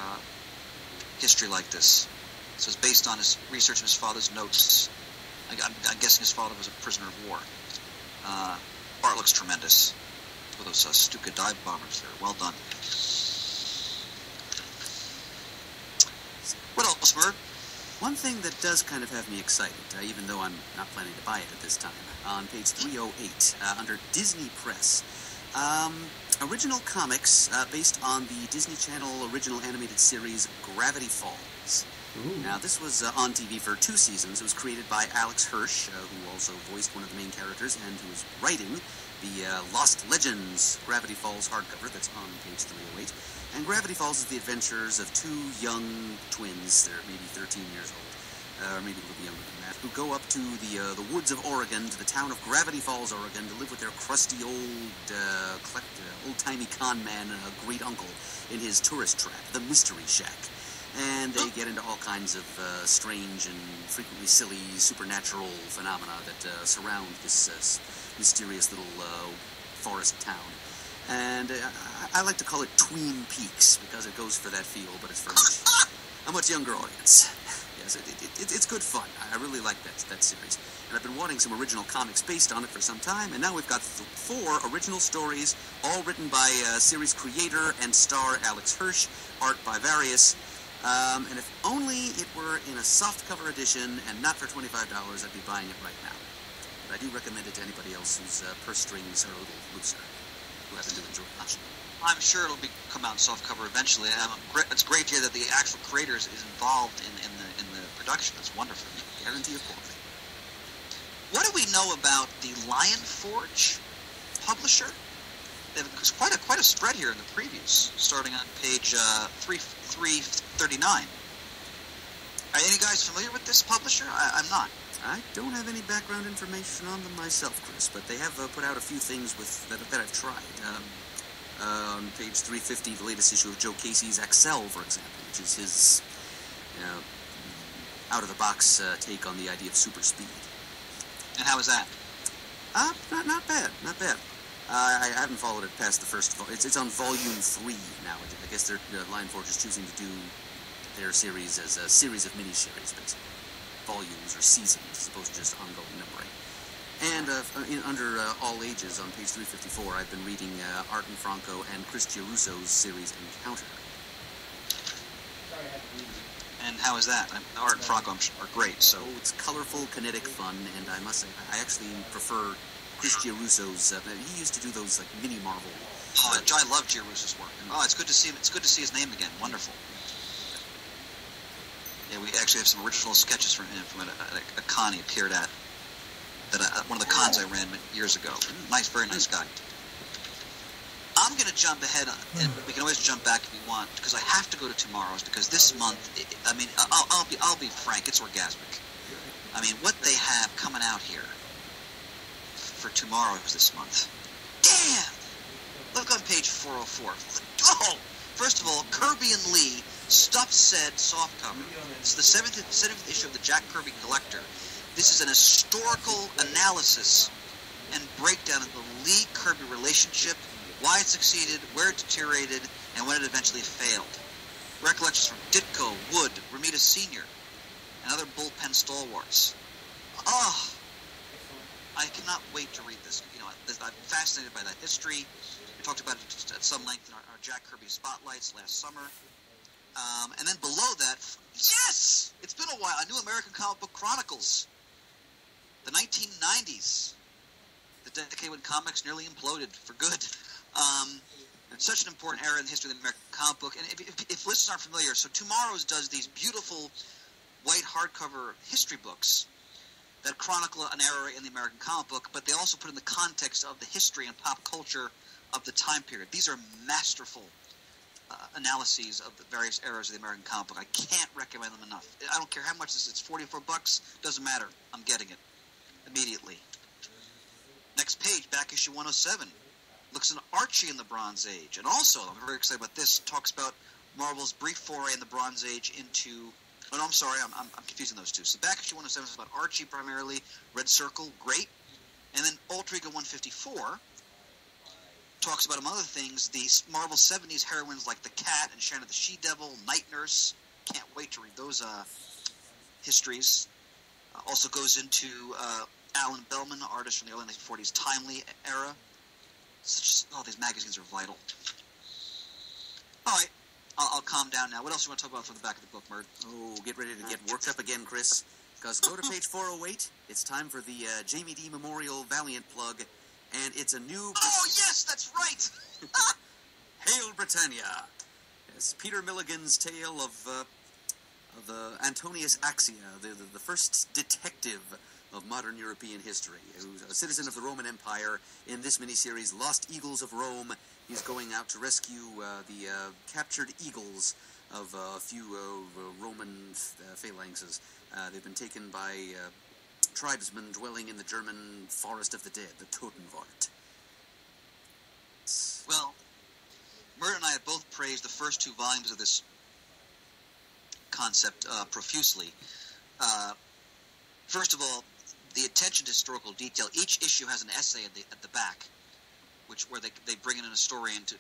history like this. So it's based on his research and his father's notes. I'm guessing his father was a prisoner of war. Art looks tremendous. With those Stuka dive bombers there. Well done. What else, Murd? One thing that does kind of have me excited, even though I'm not planning to buy it at this time, on page 308, under Disney Press, original comics based on the Disney Channel original animated series Gravity Falls. Ooh. Now, this was on TV for 2 seasons. It was created by Alex Hirsch, who also voiced one of the main characters, and who is writing the Lost Legends Gravity Falls hardcover that's on page 308. And Gravity Falls is the adventures of 2 young twins, they're maybe 13 years old, or maybe a little younger than that, who go up to the woods of Oregon, to the town of Gravity Falls, Oregon, to live with their crusty old-timey con man, great uncle, in his tourist trap, the Mystery Shack. And they get into all kinds of strange and frequently silly supernatural phenomena that surround this mysterious little forest town. And I like to call it Tween Peaks, because it goes for that feel, but it's for a much younger audience. Yes, it's good fun. I really like that series. And I've been wanting some original comics based on it for some time, and now we've got 4 original stories, all written by series creator and star Alex Hirsch, art by Various. And if only it were in a softcover edition and not for $25, I'd be buying it right now. But I do recommend it to anybody else whose purse strings are a little looser, who happen to enjoy it. I'm sure it'll come out in softcover eventually. It's great to hear that the actual creator is involved in the production. It's wonderful. Guarantee of quality. What do we know about the Lion Forge publisher? There's quite a spread here in the previews, starting on page 339. Are any guys familiar with this publisher? I'm not. I don't have any background information on them myself, Chris, but they have put out a few things that I've tried. On page 350, the latest issue of Joe Casey's Excel, for example, which is his out-of-the-box take on the idea of super speed. And how is that? Not bad. I haven't followed it past the first. It's on volume 3 now. I guess Lion Forge is choosing to do their series as a series of miniseries, basically, volumes or seasons, as opposed to just ongoing numbering. And under All Ages on page 354, I've been reading Arton Franco and Chris Giarruso's series Encounter. And how is that? Art and Franco are great. So it's colorful, kinetic fun, and I must say, I actually prefer Chris Giarruso's. He used to do those like mini Marvel. Oh, I love Giarruso's work. Oh, it's good to see him. It's good to see his name again. Wonderful. Yeah, we actually have some original sketches from him from a con he appeared at. One of the cons I ran years ago. Nice, very nice guy. I'm going to jump ahead, and we can always jump back if you want, because I have to go to tomorrow's, because this month, I'll be frank, it's orgasmic. I mean, what they have coming out here for tomorrow's this month. Damn! Look on page 404. Oh! First of all, Kirby and Lee, Stuff Said softcover. It's the 7th issue of the Jack Kirby Collector. This is an historical analysis and breakdown of the Lee-Kirby relationship, why it succeeded, where it deteriorated, and when it eventually failed. Recollections from Ditko, Wood, Ramita Sr., and other bullpen stalwarts. Oh, I cannot wait to read this. You know, I'm fascinated by that history. We talked about it at some length in our Jack Kirby Spotlights last summer. And then below that, yes! It's been a while. A New American Comic Book Chronicles. The 1990s. The decade when comics nearly imploded for good. It's such an important era in the history of the American comic book. And if listeners aren't familiar, so Tomorrow's does these beautiful white hardcover history books that chronicle an era in the American comic book, but they also put in the context of the history and pop culture of the time period. These are masterful analyses of the various eras of the American comic book. I can't recommend them enough. I don't care how much this is. It's $44. Doesn't matter. I'm getting it immediately. Next page, back issue 107. Looks at Archie in the Bronze Age. And also, I'm very excited about this, talks about Marvel's brief foray in the Bronze Age into... Oh, no, I'm sorry, I'm confusing those two. So back issue 107 is about Archie primarily, Red Circle, great. And then Alter Ego 154 talks about, among other things, the Marvel 70s heroines like the Cat and Shanna the She-Devil, Night Nurse. Can't wait to read those histories. Also goes into Alan Bellman, artist from the early 1940s Timely era. These magazines are vital. All right, I'll calm down now. What else do you want to talk about from the back of the book, Mert? Oh, get ready to get worked up again, Chris. Because go to page 408. It's time for the Jamie D. Memorial Valiant plug, and it's a new... Oh, yes, that's right! Hail Britannia! Yes, Peter Milligan's tale of Antonius Axia, the first detective of modern European history, who's a citizen of the Roman Empire. In this miniseries, Lost Eagles of Rome, he's going out to rescue the captured eagles of a few Roman phalanxes. They've been taken by tribesmen dwelling in the German Forest of the Dead, the Totenwald. Well, Mert and I have both praised the first two volumes of this concept profusely. First of all, the attention to historical detail. Each issue has an essay at the back, where they bring in a historian to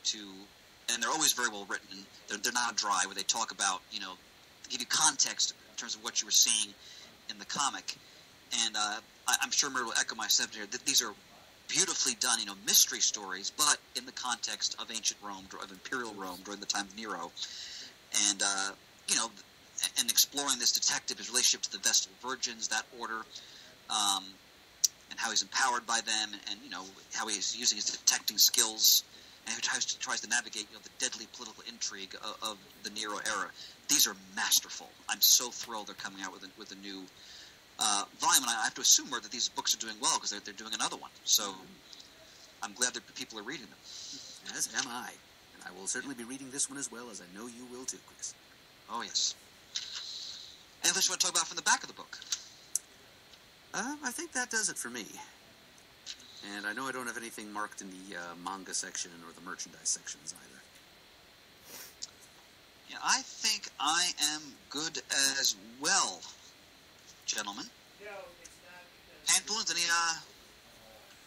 and they're always very well written. They're not dry, where they talk about, give you context in terms of what you were seeing in the comic. And I'm sure Mert will echo my sentiment here, that these are beautifully done, mystery stories, but in the context of ancient Rome, of imperial Rome during the time of Nero. And, and exploring this detective, his relationship to the Vestal Virgins, that order, and how he's empowered by them, and how he's using his detecting skills, and how he tries to navigate the deadly political intrigue of the Nero era. These are masterful. I'm so thrilled they're coming out with a new volume, and I have to assume that these books are doing well because they're doing another one. So I'm glad that people are reading them. As am I, and I will certainly be reading this one as well, as I know you will too, Chris. Oh yes. Anything else you want to talk about from the back of the book? I think that does it for me. And I know I don't have anything marked in the manga section or the merchandise sections either. Yeah, I think I am good as well, gentlemen. Pantaloons, any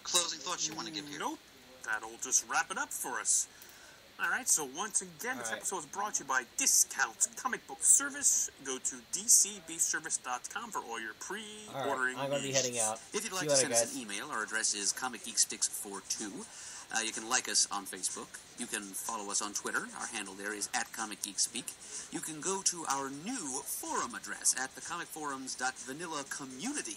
closing thoughts you want to give here? Nope. That'll just wrap it up for us. Alright, so once again, this episode is brought to you by Discount Comic Book Service. Go to dcbservice.com for all your pre-ordering I'm going to be heading out. If you'd like to send us an email, our address is comicgeekspeaks42. You can like us on Facebook. You can follow us on Twitter. Our handle there is @comicgeekspeak. You can go to our new forum address at thecomicforums.vanillacommunity.